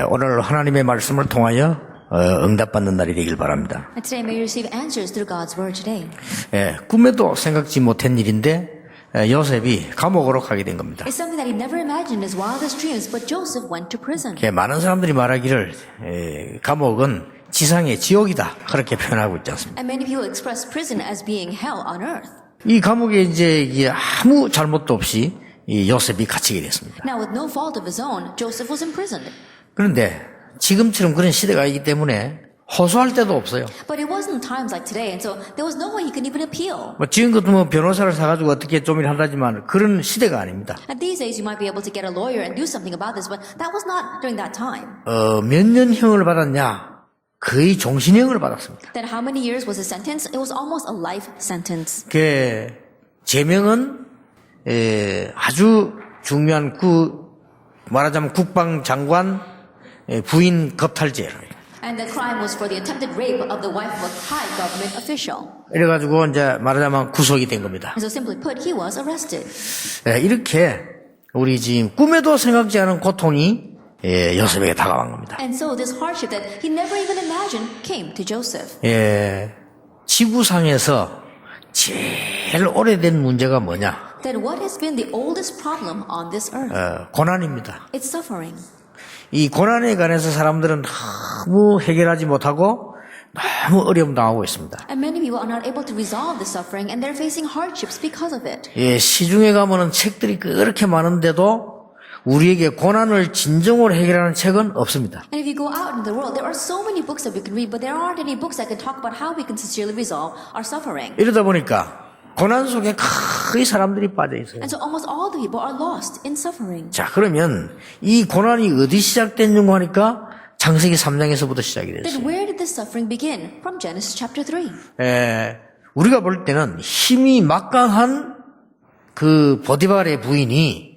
오늘 하나님의 말씀을 통하여 응답받는 날이 되길 바랍니다. And today may you receive answers through God's word today. 꿈에도 생각지 못한 일인데 요셉이 감옥으로 가게 된 겁니다. It's something that he never imagined in his wildest dreams, but Joseph went to prison. 많은 사람들이 말하기를 감옥은 지상의 지옥이다 그렇게 표현하고 있지 않습니까? And many people express prison as being hell on earth. 이 감옥에 이제 아무 잘못도 없이 이 요셉이 갇히게 됐습니다. Now, with no fault of his own, Joseph was imprisoned. 그런데 지금처럼 그런 시대가 있기 때문에 호소할 데도 없어요. But it wasn't times like today, and so there was no way he could even appeal. 지금 같으면 변호사를 사가지고 어떻게 좀 한다지만 그런 시대가 아닙니다. And these days, you might be able to get a lawyer and do something about this, but that was not during that time. 몇 년형을 받았냐? 거의 종신형을 받았습니다. Then how many years was his sentence? It was almost a life sentence. 그 제명은 아주 중요한 말하자면 국방장관 부인 겁탈죄예요. And the crime was for the attempted rape of the wife of a high government official. 이래가지고 이제 말하자면 구속이 된 겁니다. And so simply put, he was arrested. 이렇게 우리 지금 꿈에도 생각지 않은 고통이 요셉에게 다가온 겁니다. And so this hardship that he never even imagined came to Joseph. 지구상에서 제일 오래된 문제가 뭐냐? Then what has been the oldest problem on this earth? 고난입니다. It's suffering. 이 고난에 관해서 사람들은 너무 해결하지 못하고 너무 어려움 당하고 있습니다. And many people are not able to resolve the suffering, and they're facing hardships because of it. 시중에 가면은 책들이 그렇게 많은데도 우리에게 고난을 진정으로 해결하는 책은 없습니다. And if you go out in the world, there are so many books that we can read, but there aren't any books that can talk about how we can sincerely resolve our suffering. 이러다 보니까 고난 속에 거의 사람들이 빠져 있어요. And so almost all the people are lost in suffering. 자, 그러면 이 고난이 어디 시작됐는고 하니까 창세기 3장에서부터 시작이 Then 됐어요. where did this suffering begin? From Genesis chapter 3. 우리가 볼 때는 힘이 막강한 그 보디발의 부인이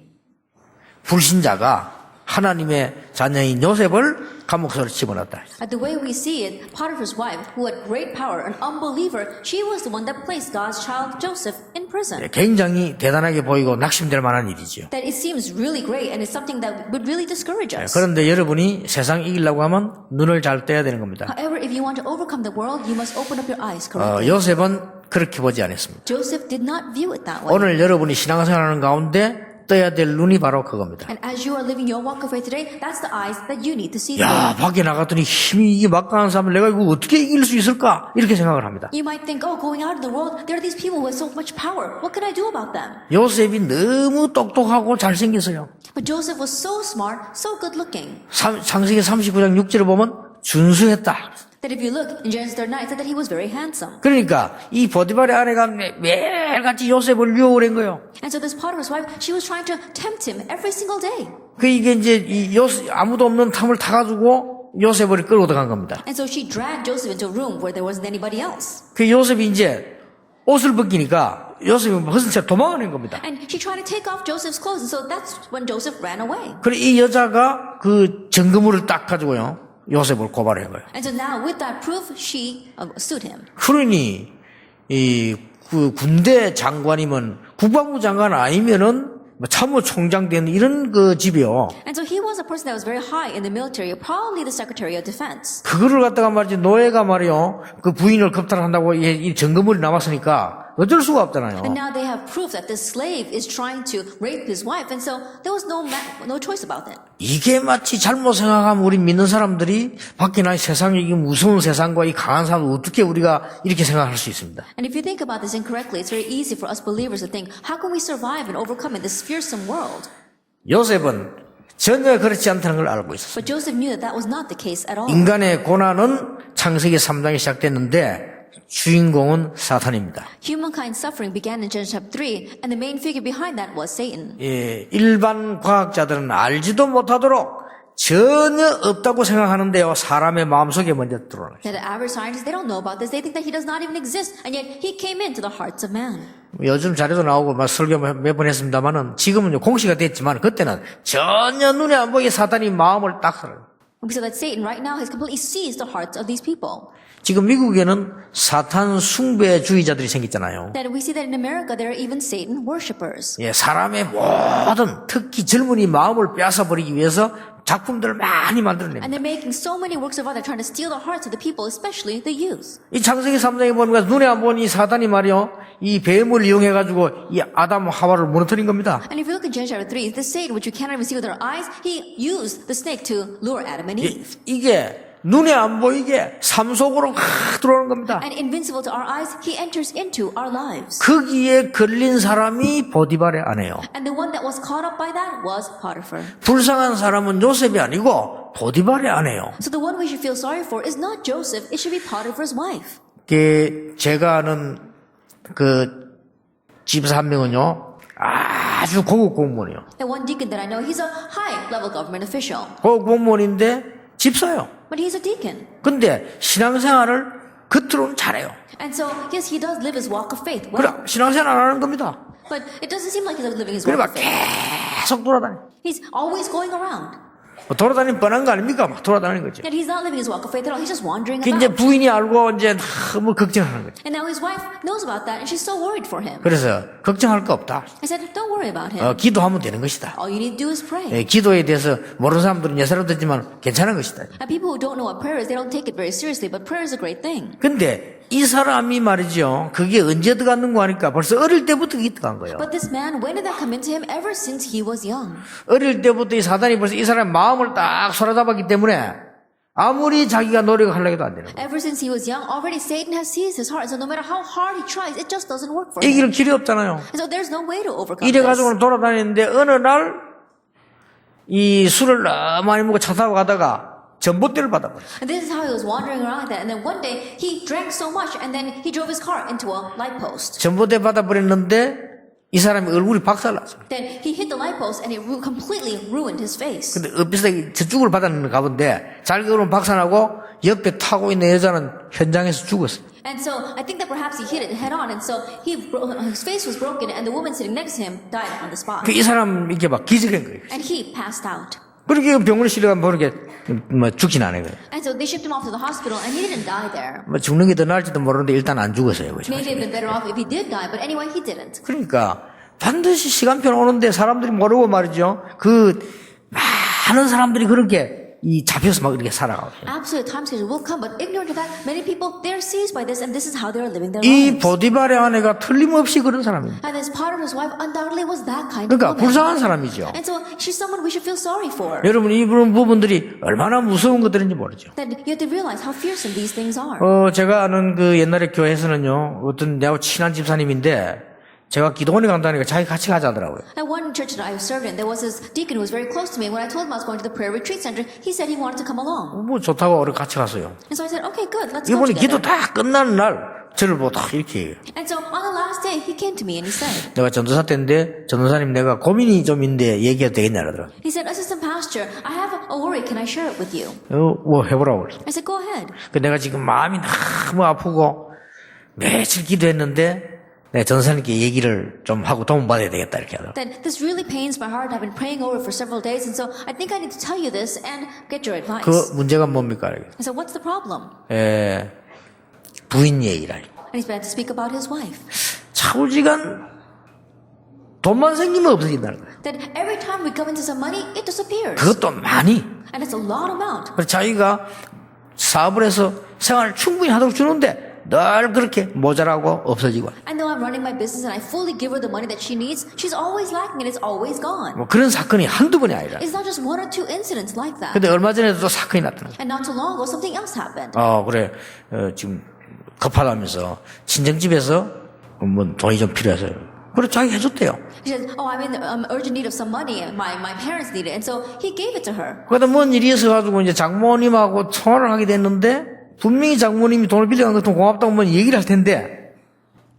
불신자가 하나님의 자녀인 요셉을 감옥소를 집어넣었다. At the way we see it, Potiphar's wife, who had great power, an unbeliever, she was the one that placed God's child Joseph in prison. 굉장히 대단하게 보이고 낙심될 만한 일이죠. That it seems really great, and it's something that would really discourage us. 그런데 여러분이 세상 이기려고 하면 눈을 잘 떼야 되는 겁니다. However, if you want to overcome the world, you must open up your eyes correctly. 요셉은 그렇게 보지 않았습니다. Joseph did not view it that way. 오늘 여러분이 신앙생활하는 가운데 떠야 될 눈이 바로 그겁니다. And as you are living your walk of faith today, that's the eyes that you need to see 야, today. 밖에 나갔더니 힘이 이게 막강한 사람을 내가 이거 어떻게 이길 수 있을까? 이렇게 생각을 합니다. You might think, oh, going out in the world, there are these people who have so much power. What can I do about them? 요셉이 너무 똑똑하고 잘생겼어요. But Joseph was so smart, so good looking, 창세기 39장 6절을 보면 준수했다. that if you look in Genesis 39, it said that he was very handsome. 그러니까 이 보디발의 아내가 매일같이 요셉을 유혹을 한 거예요. And so this Potiphar's wife, she was trying to tempt him every single day. 이게 이제 아무도 없는 탐을 타가지고 요셉을 끌고 들어간 겁니다. And so she dragged Joseph into a room where there wasn't anybody else. 요셉이 이제 옷을 벗기니까 요셉이 벗은 채 도망가는 겁니다. And she tried to take off Joseph's clothes, and so that's when Joseph ran away. 그래 이 여자가 그 증거물을 딱 가지고요 요셉을 고발한 거예요. And so now with that proof, she sued him. 그러니 그 군대 장관이면 국방부 장관 아니면은 참모총장 된 이런 그 집이요. And so he was a person that was very high in the military, probably the Secretary of Defense. 그거를 갖다가 말이지 노예가 말이요 그 부인을 겁탈한다고 이 증거물이 남았으니까 어쩔 수가 없잖아요. And now they have proof that this slave is trying to rape his wife, and so there was no choice about that. 이게 마치 잘못 생각하면 우리 믿는 사람들이 밖에 나 세상에 이 무서운 세상과 이 강한 사람을 어떻게 우리가 이렇게 생각할 수 있습니다. And if you think about this incorrectly, it's very easy for us believers to think, how can we survive and overcome in this fearsome world? 요셉은 전혀 그렇지 않다는 걸 알고 있었어요. But Joseph knew that that was not the case at all. 인간의 고난은 창세기 3장에 시작됐는데 주인공은 사탄입니다. Humankind's suffering began in Genesis chapter 3, and the main figure behind that was Satan. 일반 과학자들은 알지도 못하도록 전혀 없다고 생각하는데요. 사람의 마음속에 먼저 들어오는 거예요. That the average scientists, they don't know about this. They think that he does not even exist, and yet he came into the hearts of man. 요즘 자료도 나오고 설교 몇 번 했습니다만은 지금은 공시가 됐지만 그때는 전혀 눈에 안 보이게 사탄이 마음을 딱 흘러요. We saw that Satan right now has completely seized the hearts of these people. 지금 미국에는 사탄 숭배주의자들이 생겼잖아요. That we see that in America there are even Satan worshippers. 사람의 모든 특히 젊은이 마음을 빼앗아 버리기 위해서 작품들을 많이 만들어냅니다. And they're making so many works of art. They're trying to steal the hearts of the people, especially the youth. 이 창세기 3장에 보니까 눈에 안 보는 이 사단이 말이요, 이 뱀을 이용해가지고 이 아담 하와를 무너뜨린 겁니다. And if you look in Genesis chapter 3, this Satan, which you cannot even see with our eyes, he used the snake to lure Adam and Eve. 이게 눈에 안 보이게 삶 속으로 확 들어오는 겁니다. And invincible to our eyes, he enters into our lives. 거기에 걸린 사람이 보디발의 아내요. And the one that was caught up by that was Potiphar. 불쌍한 사람은 요셉이 아니고 보디발의 아내요. So the one we should feel sorry for is not Joseph, it should be Potiphar's wife. 제가 아는 그 집사 한 명은요, 아주 고급 공무원이요. And one deacon that I know, he's a high-level government official. 고급 공무원인데 집사요. But he's a deacon. 근데 신앙생활을 겉으로는 잘해요. And so, yes, he does live his walk of faith well. 그래, 신앙생활 안 하는 겁니다. But it doesn't seem like he's living his walk 그러니까 of faith. 계속 돌아다녀. He's always going around. 돌아다니면 뻔한 거 아닙니까? 막 돌아다니는 거죠. And he's not living his walk of faith at all. He's just wandering 그 이제 about. 부인이 알고 이제 너무 걱정하는 거죠. And now his wife knows about that, and she's so worried for him. 그래서 걱정할 거 없다. I said, don't worry about him. 기도하면 되는 것이다. All you need to do is pray. 기도에 대해서 모르는 사람들은 예사로 듣지만 괜찮은 것이다. And people who don't know what prayer is, they don't take it very seriously, but prayer is a great thing. 근데 이 사람이 말이죠. 그게 언제 들어갔는 거 하니까 벌써 어릴 때부터 그게 들어간 거예요. But this man, when did that come into him? Ever since he was young. 어릴 때부터 이 사단이 벌써 이 사람의 마음을 딱 사로잡았기 때문에 아무리 자기가 노력하려고 해도 안 되는 거예요. Ever since he was young, already Satan has seized his heart. So no matter how hard he tries, it just doesn't work for him. 이길 길이 없잖아요. And so there's no way to overcome 이래 this. 가지고 돌아다니는데 어느 날 이 술을 너무 많이 먹고 차 타고 가다가 전봇대를 받아버렸어요. And this is how he was wandering around like that. And then one day, he drank so much, and then he drove his car into a light post. 전봇대 받아버렸는데 이 사람이 얼굴이 박살났어요. Then he hit the light post, and it completely ruined his face. 근데 엇비슷하게 저쪽을 받았는 가본데 자기가 그럼 박살나고 옆에 타고 있는 여자는 현장에서 죽었어요. And so I think that perhaps he hit it head on, and so his face was broken, and the woman sitting next to him died on the spot. 이 사람 이렇게 막 기절한 거예요. And he passed out. 그렇게 병원에 실려가면 모르게 뭐 죽진 않아요. And so they shipped him off to the hospital, and he didn't die there. 뭐 죽는 게 더 나을지도 모르는데 일단 안 죽었어요. 그죠? Maybe it'd been better off if he did die, but anyway, he didn't. 그러니까 반드시 시간표 오는데 사람들이 모르고 말이죠. 그 많은 사람들이 그렇게 이 잡혀서 막 이렇게 살아가요. Absolutely, time schedule will come, but ignorant of that, many people, they're seized by this, and this is how they're living their 이 lives. 보디발의 아내가 틀림없이 그런 사람입니다. And this Potiphar's wife undoubtedly was that kind of 그러니까 woman. 불쌍한 사람이죠. And so she's someone we should feel sorry for. 여러분 이 부분들이 얼마나 무서운 것들인지 모르죠. That you have to realize how fearsome these things are. 제가 아는 그 옛날에 교회에서는요, 어떤 내하고 친한 집사님인데, 제가 기도원에 간다니까 자기 같이 가자 하더라고요. At one church that I served in, there was this deacon who was very close to me. When I told him I was going to the prayer retreat center, he said he wanted to come along. 뭐 좋다고 어려 같이 갔어요. And so I said, okay, good, let's go 이번에 기도 together. 다 끝나는 날, 저를 보고 딱 이렇게 해요. And so on the last day, he came to me and he said, 내가 전도사 때인데, 전도사님 내가 고민이 좀 있는데 얘기해도 되겠냐 그러더라고요. he said, Assistant Pastor, I have a worry. Can I share it with you? 뭐 해보라고 그랬어. I said, go ahead. 내가 지금 마음이 너무 아프고, 며칠 기도했는데, 내가 전도사님께 얘기를 좀 하고 도움받아야 되겠다 이렇게 하더라고요. That this really pains my heart. I've been praying over it for several days, and so I think I need to tell you this and get your advice. 그 문제가 뭡니까? 이렇게. I said, what's the problem? 부인 얘기라. And he's began to speak about his wife. 차우지간 돈만 생기면 없어진다는 거예요. That every time we come into some money, it disappears. 그것도 많이. And it's a lot amount. 그래서 자기가 사업을 해서 생활을 충분히 하도록 주는데 늘 그렇게 모자라고 없어지고. I know I'm running my business and I fully give her the money that she needs. She's always lacking and it's always gone. 뭐 그런 사건이 한두 번이 아니라. It's not just one or two incidents like that. 근데 얼마 전에도 또 사건이 나타났어요. And not too long ago, something else happened. 그래. 지금 급하다면서 친정집에서 뭐 돈이 좀 필요해서요. 그래 자기 해줬대요. She said, oh, I'm in urgent need of some money. My parents need it. And so he gave it to her. 그러다 뭔 일이 있어가지고 이제 장모님하고 통화를 하게 됐는데 분명히 장모님이 돈을 빌려간 것도 고맙다고 뭐 얘기를 할 텐데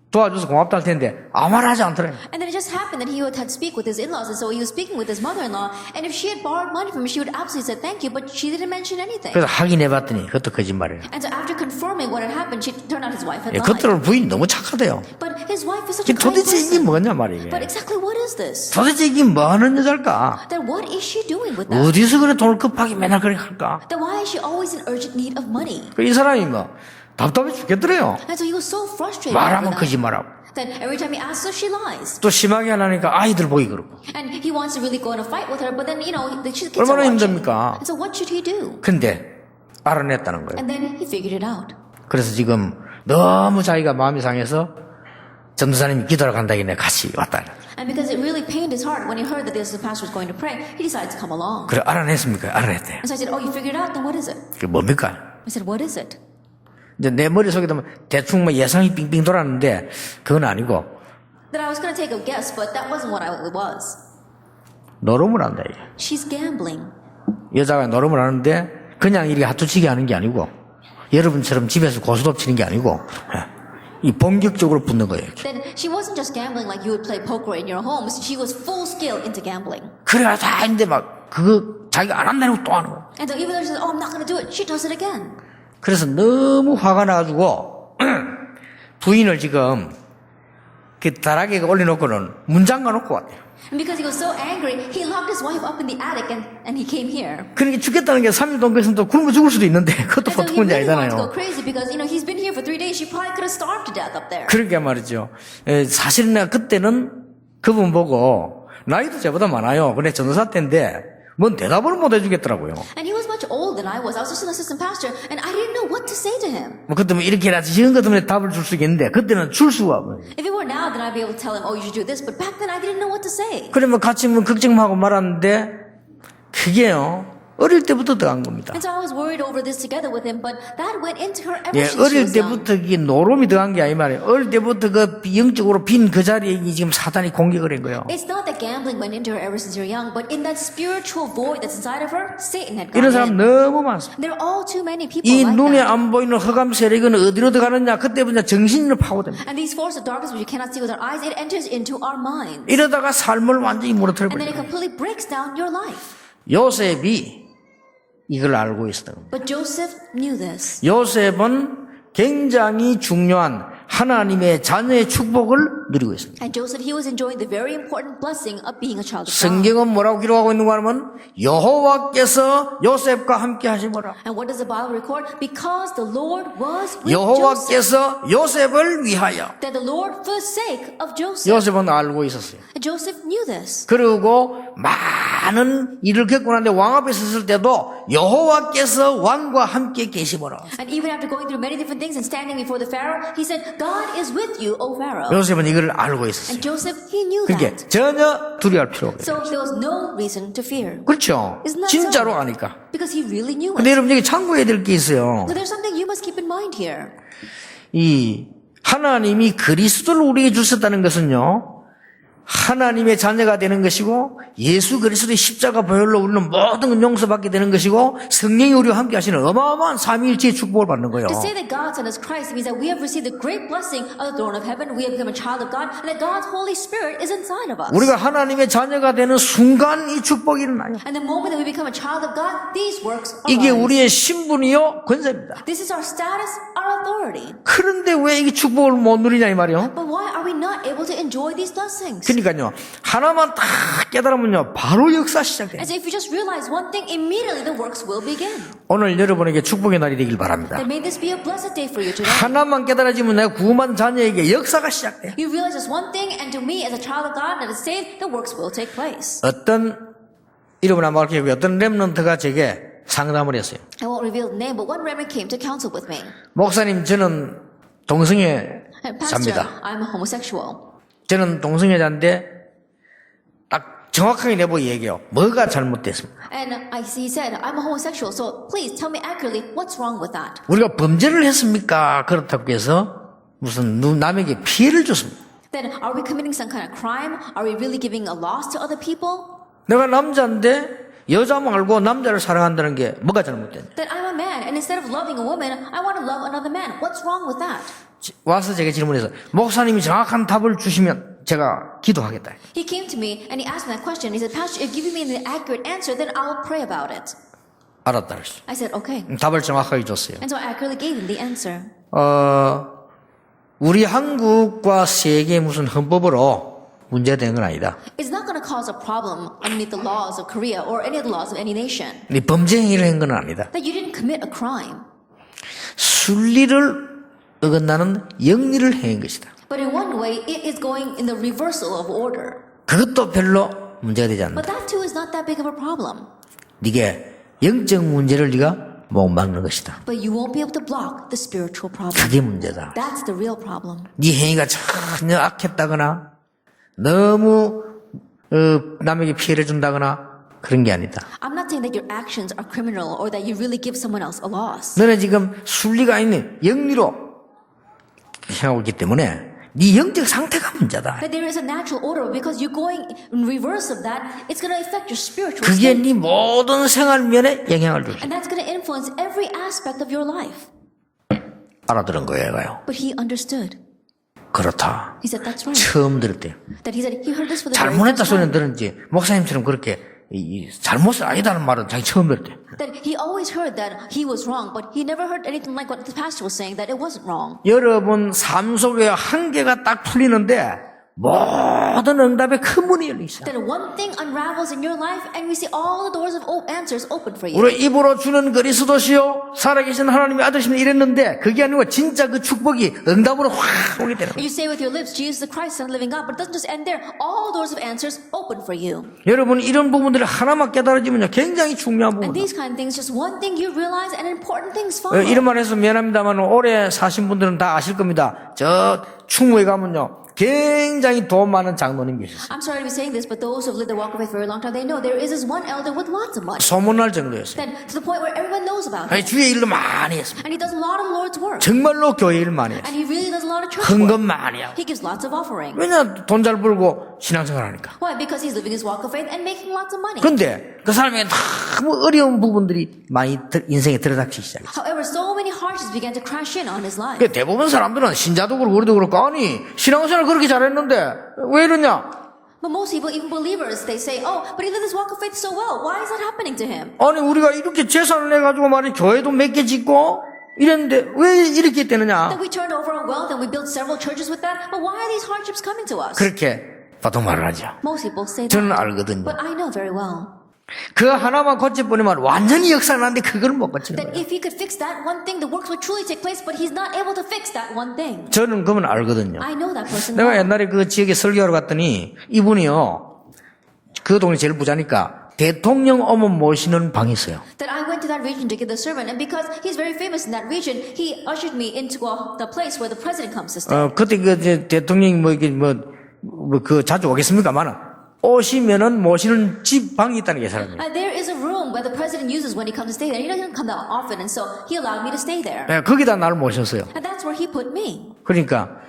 도와줘서 고맙다 할 텐데 아무 말 하지 않더래요. And then it just happened that he had to speak with his in-laws. And so he was speaking with his mother-in-law. And if she had borrowed money from him, she would absolutely say thank you. But she didn't mention anything. 그래서 확인해봤더니 그것도 거짓말이에요. And so after confirming what had happened, she turned out his wife had lied. 그것들은 부인이 너무 착하대요. But his wife is such a kind 도대체 이게 person. 뭐냐 말이에요. But exactly what is this? 도대체 이게 뭐 하는 여자일까? Then what is she doing with that? 어디서 그래 돈을 급하게 맨날 그렇게 할까? Then why is she always in urgent need of money? 이 사람이 뭐 답답해 죽겠더래요. And so he was so frustrated over 말하면 that. 거짓말하고 Then every time he asks her, she lies. 또 심하게 하려니까 아이들 보기 그러고. And he wants to really go in a fight with her, but then, the kids are 얼마나 watching. 힘듭니까? And so what should he do? 근데 알아냈다는 거예요. And then he figured it out. 그래서 지금 너무 자기가 마음이 상해서 전도사님이 기도하러 간다길래 같이 왔다. And because it really pained his heart when he heard that this pastor was going to pray, he decided to come along. 그래 알아냈습니까? 알아냈대요. And so I said, oh, you figured it out? Then what is it? 그게 뭡니까? I said, what is it? 이제 내 머릿속에도 대충 뭐 예상이 빙빙 돌았는데 그건 아니고 That I was going to take a guess, but that wasn't what it was. 노름을 한다 이게. She's gambling. 여자가 노름을 하는데 그냥 이렇게 핫투치기 하는 게 아니고 여러분처럼 집에서 고스톱 치는 게 아니고 이 본격적으로 붙는 거예요. 이렇게. Then she wasn't just gambling like you would play poker in your home. She was full scale into gambling. 그래가 다 했는데 막 그거 자기가 안 한다고 또 하는 거. And so even though she says, oh, I'm not going to do it, she does it again. 그래서 너무 화가 나가지고 부인을 지금 그 다락에 올려놓고는 문 잠가 놓고 왔대요. And because he was so angry, he locked his wife up in the attic and he came here. 그러니까 죽겠다는 게 3일 동안 그랬으면 또 굶어 죽을 수도 있는데 그것도 And so 보통 he 문제 really wanted to go 아니잖아요. crazy because, he's been here for 3 days. She probably could have starved to death up there. 그러니까 말이죠. 사실은 내가 그때는 그분 보고 나이도 저보다 많아요. 근데 전도사 때인데 뭔 대답을 못 해주겠더라고요. And he was much older than I was. I was just an assistant pastor and I didn't know what to say to him. 뭐 그때 뭐 이렇게 해야지 이런 것 때문에 답을 줄 수 있겠는데 그때는 줄 수가 없어요. If it were now, then I'd be able to tell him, oh, you should do this. But back then, I didn't know what to say. 그러면 같이 뭐 걱정하고 말았는데 그게요 어릴 때부터 들어간 겁니다. And so I was worried over this together with him, but that went into her ever 예, since she 어릴 was young. 때부터 이게 노름이 들어간 게 아니 말이에요. 어릴 때부터 그 영적으로 빈 그 자리에 지금 사단이 공격을 한 거예요. It's not that gambling went into her ever since you're young, but in that spiritual void that's inside of her, Satan had 이런 gone 사람 in. 너무 많습니다. There are all too many people 이 like 눈에 that. 안 보이는 흑암 세력은 어디로 들어가느냐 그때부터 정신을 파고듭니다. And these forces of darkness which you cannot see with our eyes, it enters into our minds. 이러다가 삶을 완전히 무너뜨려 And then it 버려요. completely breaks down your life. 요셉이 이걸 알고 있었던 겁니다. But Joseph knew this. 요셉은 굉장히 중요한 하나님의 자녀의 축복을 누리고 있습니다. And Joseph, he was enjoying the very important blessing of being a child of God. 성경은 뭐라고 기록하고 있는가 하면 여호와께서 요셉과 함께 하시므라. And what does the Bible record? Because the Lord was with Joseph. 여호와께서 요셉을 위하여. That the Lord for the sake of Joseph. 요셉은 알고 있었어요. And Joseph knew this. 그리고 많은 일을 겪고 나는데 왕 앞에 섰을 때도 여호와께서 왕과 함께 계시므라. And even after going through many different things and standing before the Pharaoh, he said, God is with you, O Pharaoh. 요셉은 이걸 알고 있었어요. And Joseph, he knew 그러니까 that. 전혀 두려워할 필요가 없어요. So there was no reason to fear. 그렇죠. Isn't that 진짜로 so? 아니까. Because he really knew 근데 it. 여러분 여기 참고해야 될 게 있어요. So there's something you must keep in mind here. 이 하나님이 그리스도를 우리에게 주셨다는 것은요. 하나님의 자녀가 되는 것이고 예수 그리스도의 십자가 보혈로 우리는 모든 건 용서받게 되는 것이고 성령이 우리와 함께 하시는 어마어마한 삼위일체의 축복을 받는 거예요. To say that God sent us Christ means that we have received the great blessing of the throne of heaven, we have become a child of God, and that God's Holy Spirit is inside of us. 우리가 하나님의 자녀가 되는 순간 이 축복이 일어나요. And the moment that we become a child of God, these works 이게 arise. 우리의 신분이요 권세입니다. This is our status, our authority. 그런데 왜 이게 축복을 못 누리냐 이 말이요. But why are we not able to enjoy these blessings? 그러니까요. 하나만 딱 깨달으면요. 바로 역사 시작돼요. As if you just realize one thing, immediately the works will begin. 오늘 여러분에게 축복의 날이 되길 바랍니다. That may this be a blessed day for you today. 하나만 깨달아지면 내가 구원받은 자녀에게 역사가 시작돼요. You realize just one thing, and to me, as a child of God that is saved, the works will take place. 어떤 이름을 안 밝히고 어떤 렘넌트가 제게 상담을 했어요. I won't reveal the name, but one remnant came to counsel with me. 목사님 저는 동성애 And Pastor, 자입니다. I'm a homosexual. 저는 동성애자인데 딱 정확하게 내보고 얘기해요. 뭐가 잘못됐습니까? And he said, I'm a homosexual, so please tell me accurately what's wrong with that. 우리가 범죄를 했습니까? 그렇다고 해서 무슨 남에게 피해를 줬습니다. Then are we committing some kind of crime? Are we really giving a loss to other people? 내가 남자인데 여자 말고 남자를 사랑한다는 게 뭐가 잘못됐냐? That I'm a man, and instead of loving a woman, I want to love another man. What's wrong with that? 와서 제가 질문해서 목사님이 정확한 답을 주시면 제가 기도하겠다. He came to me and he asked me that question. He said, Pastor, if you give me the accurate answer, then I'll pray about it. 알았다 그랬어. I said, okay. 답을 정확하게 줬어요. And so I accurately gave him the answer. 우리 한국과 세계 무슨 헌법으로 문제되는 건 아니다. It's not going to cause a problem underneath the laws of Korea or any of the laws of any nation. 네 범죄 행위를 한 건 아니다. That you didn't commit a crime. 순리를 어긋나는 영리를 행한 것이다. But in one way, way, it is going in the reversal of order. 그것도 별로 문제가 되지 않는다. But that too is not that big of a problem. 이게 영적 문제를 네가 못 막는 것이다. But you won't be able to block the spiritual problem. 그게 문제다. That's the real problem. 네 행위가 전혀 악했다거나 너무 남에게 피해를 준다거나 그런 게 아니다. I'm not saying that your actions are criminal or that you really give someone else a loss. 너는 지금 순리가 있는 영리로 행하고 있기 때문에 네 영적 상태가 문제다. That there is a natural order because you're going in reverse of that, it's going to affect your spiritual 그게 state. 네 모든 생활면에 영향을 줄 수. And that's going to influence every aspect of your life. 알아들은 거예요. But he understood. 그렇다. He said, that's right. 처음 들을 때 That he said, he heard this for the very 잘못했다 first time. 소리는 들었지 목사님처럼 그렇게 이 잘못은 아니다는 말은 자기 처음 들을 때. That he always heard that he was wrong, but he never heard anything like what the pastor was saying, that it wasn't wrong. 여러분 삶 속에 한계가 딱 풀리는데 모든 응답에 큰 문이 열려 있어. That one thing unravels in your life and we see all the doors of answers open for you. 우리 입으로 주는 그리스도시요 살아계신 하나님의 아들이시면 이랬는데 그게 아니고 진짜 그 축복이 응답으로 확 오게 되는 거예요. You say with your lips, Jesus the Christ, Son of the living God, but it doesn't just end there. All doors of answers open for you. 여러분 이런 부분들을 하나만 깨달아지면요 굉장히 중요한 And 부분. these kind of things, just one thing you realize and important things follow. 이런 말 해서 미안합니다만 오래 사신 분들은 다 아실 겁니다. 저 충무에 가면요 굉장히 돈 많은 장로님이 계셨어요. I'm sorry to be saying this, but those who have lived the walk of faith for a very long time, they know there is this one elder with lots of money. 소문날 정도였어요. Then to the point where everyone knows about 아니, him. 주의 일도 많이 했습니다. And he does a lot of the Lord's work. 정말로 교회 일 많이 했어요. And he really does a lot of church 헌금 work. 많이 하고. He gives lots of offering. 왜냐 돈 잘 벌고 신앙생활 하니까. Why? Because he's living his walk of faith and making lots of money. 근데 그 사람에게 너무 어려운 부분들이 많이 인생에 들어닥치기 시작했어요. However, so many hardships began to crash in on his life. 그 대부분 사람들은 신자도 그렇고 우리도 그렇고 아니 신앙생활 그렇게 잘했는데 왜 이러냐? But most people, even believers, they say, oh, but he lived his walk of faith so well. Why is that happening to him? 아니 우리가 이렇게 재산을 내가지고 말이 교회도 몇 개 짓고 이랬는데 왜 이렇게 되느냐? That we turned over our wealth and we built several churches with that. But why are these hardships coming to us? 그렇게 보통 말을 하죠. Most people say 저는 that. 알거든요. But I know very well 그 하나만 고쳐버리면 완전히 역사를 하는데 그걸 못 고치는 that 거예요. if he could fix that one thing, the works would truly take place, but he's not able to fix that one thing. 저는 그건 알거든요. I know that person 내가 well. 옛날에 그 지역에 설교하러 갔더니 이분이요 그 동네 제일 부자니까 대통령 어머 모시는 방이 있어요. That I went to that region to give the sermon, and because he's very famous in that region, he ushered me into the place where the president comes to stay. 그때 그 이제 대통령이 그 자주 오겠습니까만 오시면은 모시는 집 방이 있다는 게 사람이에요. There is a room where the president uses when he comes to stay there. He doesn't come that often, and so he allowed me to stay there. 거기다 나를 모셨어요. And that's where he put me. 그러니까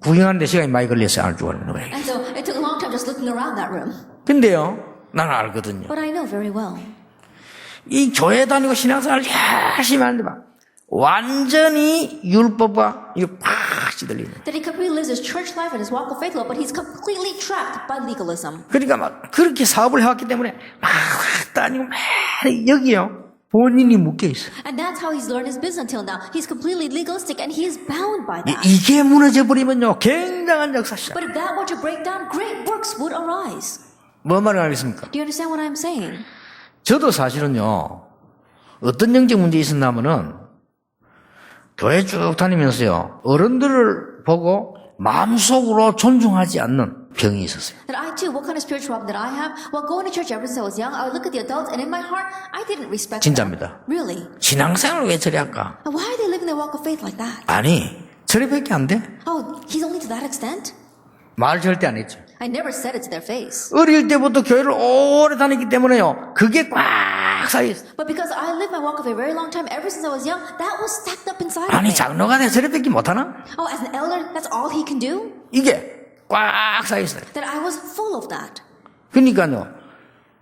구경하는데 시간이 많이 걸렸어요. 안 좋아하는 거예요. And so it took a long time just looking around that room. 근데요, 나는 알거든요. But I know very well. 이 교회 다니고 신앙생활 열심히 하는데 막 완전히 율법과 이거 팍 찌들리는. That he completely lives his church life and his walk of faith, but he's completely trapped by legalism. 그러니까 막 그렇게 사업을 해왔기 때문에 막 다니고 막 여기요 본인이 묶여 있어. And that's how he's learned his business until now. He's completely legalistic and he is bound by that. 이게 무너져 버리면요 굉장한 역사 시작. But if that were to break down, great works would arise. 뭐 말을 하겠습니까? Do you understand what I'm saying? 저도 사실은요 어떤 영적 문제 있었냐면은 교회 쭉 다니면서요 어른들을 보고 마음속으로 존중하지 않는 병이 있었어요. That I too, what kind of spiritual problem did I have? While going to church ever since I was young, I would look at the adults and in my heart, I didn't respect 진짜입니다. them. Really? 신앙생활을 왜 저리 할까? And why are they living their walk of faith like that? 아니 저리밖에 안 돼? Oh, he's only to that extent? 말 절대 안 했죠. I never said it to their face. 어릴 때부터 교회를 오래 다녔기 때문에요 그게 꽉 쌓여있어요. But because I lived my walk of a very long time, ever since I was young, that was stacked up inside of 아니 me. 장로가 돼 저리밖에 못하나? Oh, as an elder, that's all he can do? 이게 꽉 쌓여있어요. That I was full of that. 그러니까요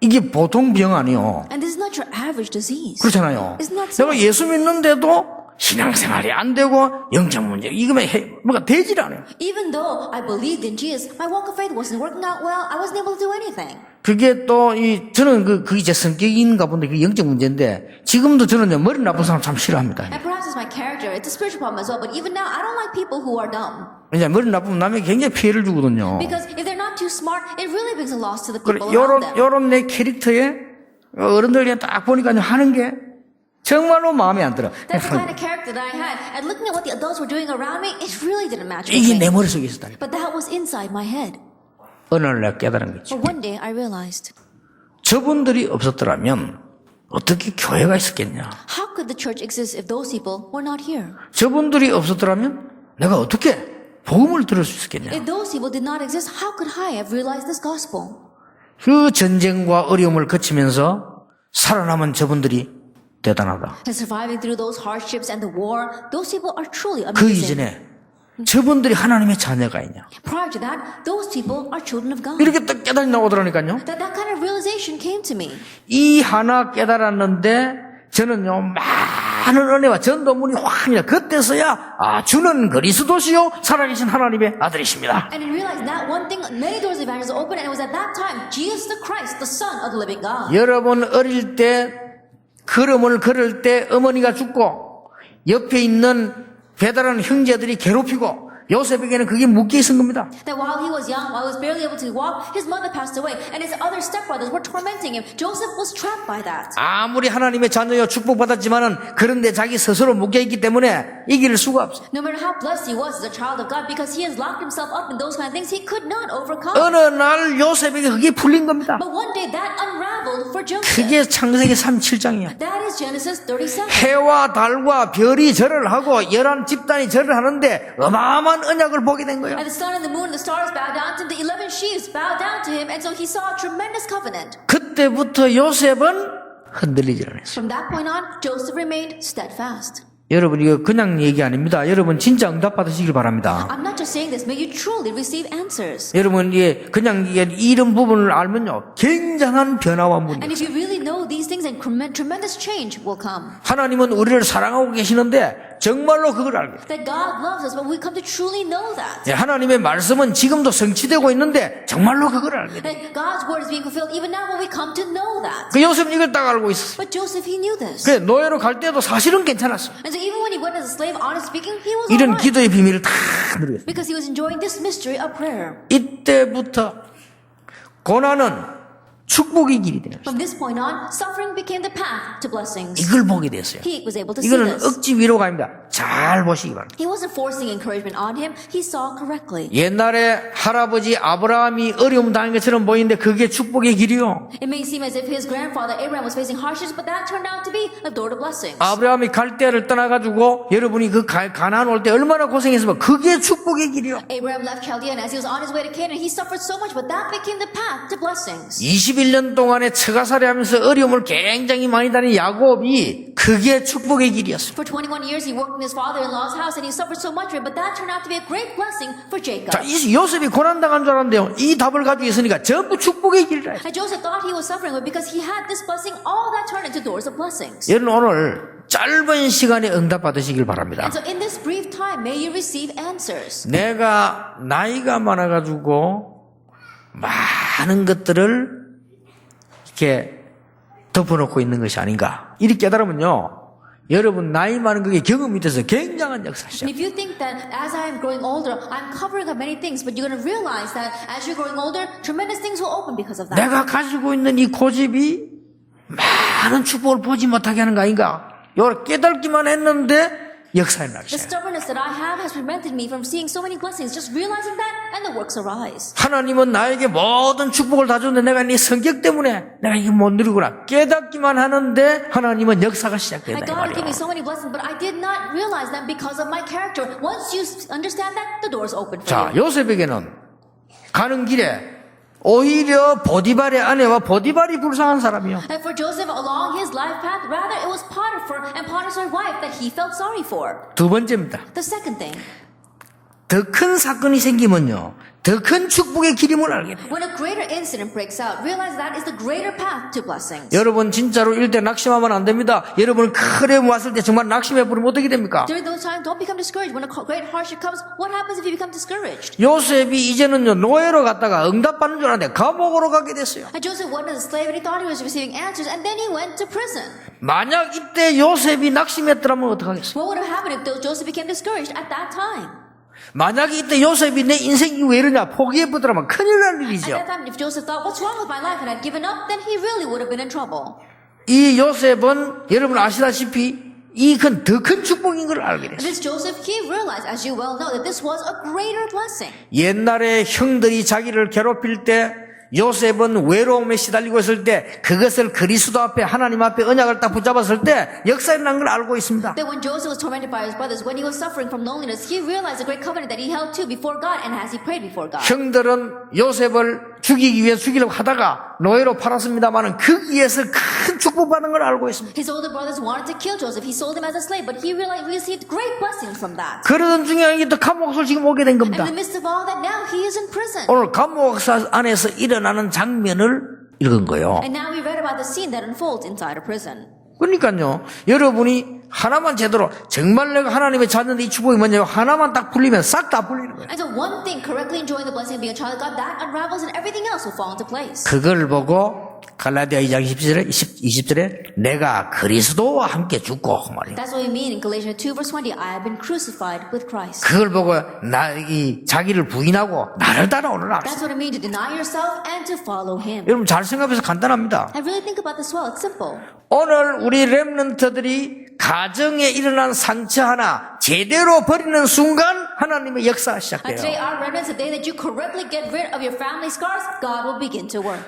이게 보통 병 아니에요. And this is not your average disease. 그렇잖아요. Isn't that so? 내가 예수 믿는데도 신앙생활이 안 되고 영적 문제 이거면 뭐가 되질 않아요. Even though I believed in Jesus, my walk of faith wasn't working out well. I wasn't able to do anything. 그게 또 저는 그게 제 성격인가 본데 그게 영적 문제인데 지금도 저는 머리 나쁜 사람 참 싫어합니다. And perhaps it's my character. It's a spiritual problem as well. But even now, I don't like people who are dumb. 왜냐 머리 나쁘면 남에게 굉장히 피해를 주거든요. Because if they're not too smart, it really brings a loss to the 그래 people around them. 요런 내 캐릭터에 어른들이 딱 보니까 하는 게 정말로 마음에 안 들어. That's the kind of character that I had. And looking at what the adults were doing around me, it really didn't match with 이게 me. 내 머릿속에 있었다니까. But that was inside my head. 어느 날 내가 깨달은 거지. But one day I realized, 저분들이 없었더라면 어떻게 교회가 있었겠냐. how could the church exist if those people were not here? 저분들이 없었더라면 내가 어떻게 복음을 들을 수 있었겠냐. If those people did not exist, how could I have realized this gospel? 그 전쟁과 어려움을 거치면서 살아남은 저분들이 대단하다. And surviving through those hardships and the war, those people are truly 그 amazing. 이전에 저분들이 하나님의 자녀가 있냐. Prior to that, those people are children of God. 이렇게 딱 깨달이 나오더라니까요. That kind of realization came to me. 이 하나 깨달았는데 저는요 많은 은혜와 전도문이 확이냐. 그때서야 주는 그리스도시요 살아계신 하나님의 아들이십니다. And I realized that one thing, many doors of evangelism opened, and it was at that time, Jesus the Christ, the Son of the living God. 여러분 어릴 때 걸음을 걸을 때 어머니가 죽고 옆에 있는 배달하는 형제들이 괴롭히고 요셉에게는 그게 묶여 있은 겁니다. That while he was young, while he was barely able to walk, his mother passed away, and his other stepbrothers were tormenting him. Joseph was trapped by that. 아무리 하나님의 자녀여 축복받았지만은 그런데 자기 스스로 묶여 있기 때문에 이길 수가 없어. No matter how blessed he was as a child of God, because he has locked himself up in those kind of things, he could not overcome. 어느 날 요셉에게 그게 풀린 겁니다. But one day that unraveled for Joseph. 그게 창세기 37장이야. That is Genesis 37. 해와 달과 별이 절을 하고 11 집단이 절을 하는데 어마어마한 언약을 보게 된 거예요. And the sun and the moon and the stars bowed down to him, the 11 sheaves bowed down to him, and so he saw a tremendous covenant. 그때부터 요셉은 흔들리지 않았어요. From that point on, Joseph remained steadfast. 여러분 이거 그냥 얘기 아닙니다. 여러분 진짜 응답 받으시길 바랍니다. I'm not just saying this, may you truly receive answers. 여러분 이게 그냥 이게 이런 부분을 알면요 굉장한 변화와 문제. And if you really know these things, then tremendous change will come. 하나님은 우리를 사랑하고 계시는데 정말로 그걸 알게 돼. That God loves us, but we come to truly know that. 예, 하나님의 말씀은 지금도 성취되고 있는데 정말로 그걸 알게 돼. That God's word is being fulfilled even now, but we come to know that. 그 요셉은 이걸 딱 알고 있었어. But Joseph, he knew this. 그래 노예로 갈 때도 사실은 괜찮았어. And so even when he went as a slave, honest speaking, he was 이런 alright. 기도의 비밀을 다 누리겠어. Because he was enjoying this mystery of prayer. 이때부터 고난은 축복의 길이 되는 거예요. From this point on, suffering became the path to blessings. 이걸 보게 됐어요. He was able to see 이거는 this. 억지 위로가 아닙니다. 잘 보시기 바랍니다. He wasn't forcing encouragement on him. He saw correctly. 옛날에 할아버지 아브라함이 어려움 당한 것처럼 보이는데 그게 축복의 길이요. It may seem as if his grandfather Abraham was facing hardships, but that turned out to be a door to blessings. 아브라함이 갈대아를 떠나가지고 여러분이 그 가나안 올 때 얼마나 고생했으면 그게 축복의 길이요. Abraham left Chaldea, and as he was on his way to Canaan, he suffered so much, but that became the path to blessings. 21년 동안에 처가살이 하면서 어려움을 굉장히 많이 다닌 야곱이 그게 축복의 길이었어요. For 21 years, he worked in his father-in-law's house, and he suffered so much, but that turned out to be a great blessing for Jacob. 자, 이 요셉이 고난당한 줄 알았는데요. 이 답을 가지고 있으니까 전부 축복의 길이라 했어요. And Joseph thought he was suffering, but because he had this blessing, all that turned into doors of blessings. 여러분 오늘 짧은 시간에 응답 받으시길 바랍니다. And so in this brief time, may you receive answers. 내가 나이가 많아가지고 많은 것들을 이렇게 덮어놓고 있는 것이 아닌가. 이렇게 깨달으면요. 여러분 나이 많은 그게 경험이 돼서 굉장한 역사시죠. And if you think that as I am growing older, I'm covering up many things, but you're going to realize that as you're growing older, tremendous things will open because of that. 내가 가지고 있는 이 고집이 많은 축복을 보지 못하게 하는 거 아닌가. 이걸 깨닫기만 했는데 역사에 나기 The 시작해요. stubbornness that I have has prevented me from seeing so many blessings. Just realizing that, and the works arise. 하나님은 나에게 모든 축복을 다 줬는데 내가 네 성격 때문에 내가 이거 못 누리구나. 깨닫기만 하는데 하나님은 역사가 시작된다. And 이 God gave me 말이에요. so many blessings, but I did not realize them because of my character. Once you understand that, the doors open for 자, you. 요셉에게는 가는 길에 오히려 보디발의 아내와 보디발이 불쌍한 사람이요. And for Joseph, along his life path, rather it was Potiphar and Potiphar's wife that he felt sorry for. 두 번째입니다. The second thing, 더 큰 사건이 생기면요. 더 큰 축복의 길임을 알게 돼요. when a greater incident breaks out, realize that is the greater path to blessings. 여러분 진짜로 이럴 때 낙심하면 안 됩니다. 여러분 큰 어려움 왔을 때 정말 낙심해버리면 어떻게 됩니까? During those times, don't become discouraged. When a great hardship comes, what happens if you become discouraged? 요셉이 이제는요 노예로 갔다가 응답받는 줄 알았는데 감옥으로 가게 됐어요. And Joseph went as a slave, and he thought he was receiving answers, and then he went to prison. 만약 이때 요셉이 낙심했더라면 어떡하겠어요? What would have happened if Joseph became discouraged at that time? 만약 이때 요셉이 내 인생이 왜 이러냐 포기해보더라면 큰일 날 At 일이죠. that time, if Joseph thought, what's wrong with my life, and had given up, then he really would have been in trouble. 이 요셉은 여러분 아시다시피 이건 더 큰 축복인 걸 알게 됐어요. This Joseph, he realized, as you well know, that this was a greater blessing. 옛날에 형들이 자기를 괴롭힐 때 요셉은 외로움에 시달리고 있을 때 그것을 그리스도 앞에 하나님 앞에 언약을 딱 붙잡았을 때 역사 일어난 걸 알고 있습니다. That when Joseph was tormented by his brothers, when he was suffering from loneliness, he realized the great covenant that he held to before God and as he prayed before God. 형들은 요셉을 죽이기 위해 죽이려고 하다가 노예로 팔았습니다만은 거기에서 큰 축복받는 걸 알고 있습니다. His older brothers wanted to kill Joseph. He sold him as a slave, but he realized he received great blessings from that. 그러던 중에 이게 또 감옥을 지금 오게 된 And 겁니다. in the midst of all that, now he is in prison. 오늘 감옥 안에서 일어나는 장면을 읽은 거예요. And now we read about the scene that unfolds inside a prison. 그러니까요, 여러분이 하나만 제대로 정말 내가 하나님의 자녀인데 이 축복이 뭐냐면 하나만 딱 풀리면 싹 다 풀리는 거예요. And so one thing, correctly enjoying the blessing of being a child of God, that unravels and everything else will fall into place. 그걸 보고 갈라디아 2장 20절에 내가 그리스도와 함께 죽고 말이에요. That's what we mean in Galatians 2 verse 20. I have been crucified with Christ. 그걸 보고 이 자기를 부인하고 나를 따라오느라. That's what it means to deny yourself and to follow Him. 여러분 잘 생각해서 간단합니다. I really think about this well. It's simple. 오늘 우리 렘넌트들이 가정에 일어난 상처 하나 제대로 버리는 순간 하나님의 역사가 And today, 시작돼요. our remnants, the day that you correctly get rid of your family scars, God will begin to work.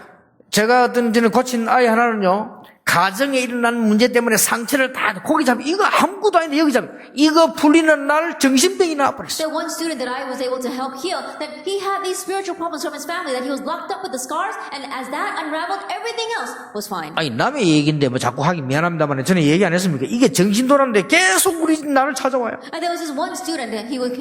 제가 어떤 전에 고친 아이 하나는요, 가정에 일어난 문제 때문에 상처를 다 거기 잡히 이거 아무것도 아닌데 여기 잡히 이거 풀리는 날 정신병이 나와버렸어요. That one student that I was able to help heal, that he had these spiritual problems from his family, that he was locked up with the scars, and as that unraveled, everything else was fine. 아니 남의 얘기인데 뭐 자꾸 하긴 미안합니다만 저는 얘기 안 했습니까? 이게 정신 돌았는데 계속 우리 나를 찾아와요. And there was this one student, and he went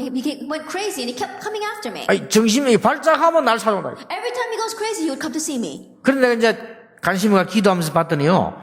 crazy, and he kept coming after me. 아니 정신이 발작하면 나를 찾아온다. Every time he goes crazy, he would come to see me. 그런데 내가 이제 관심과 기도하면서 봤더니요,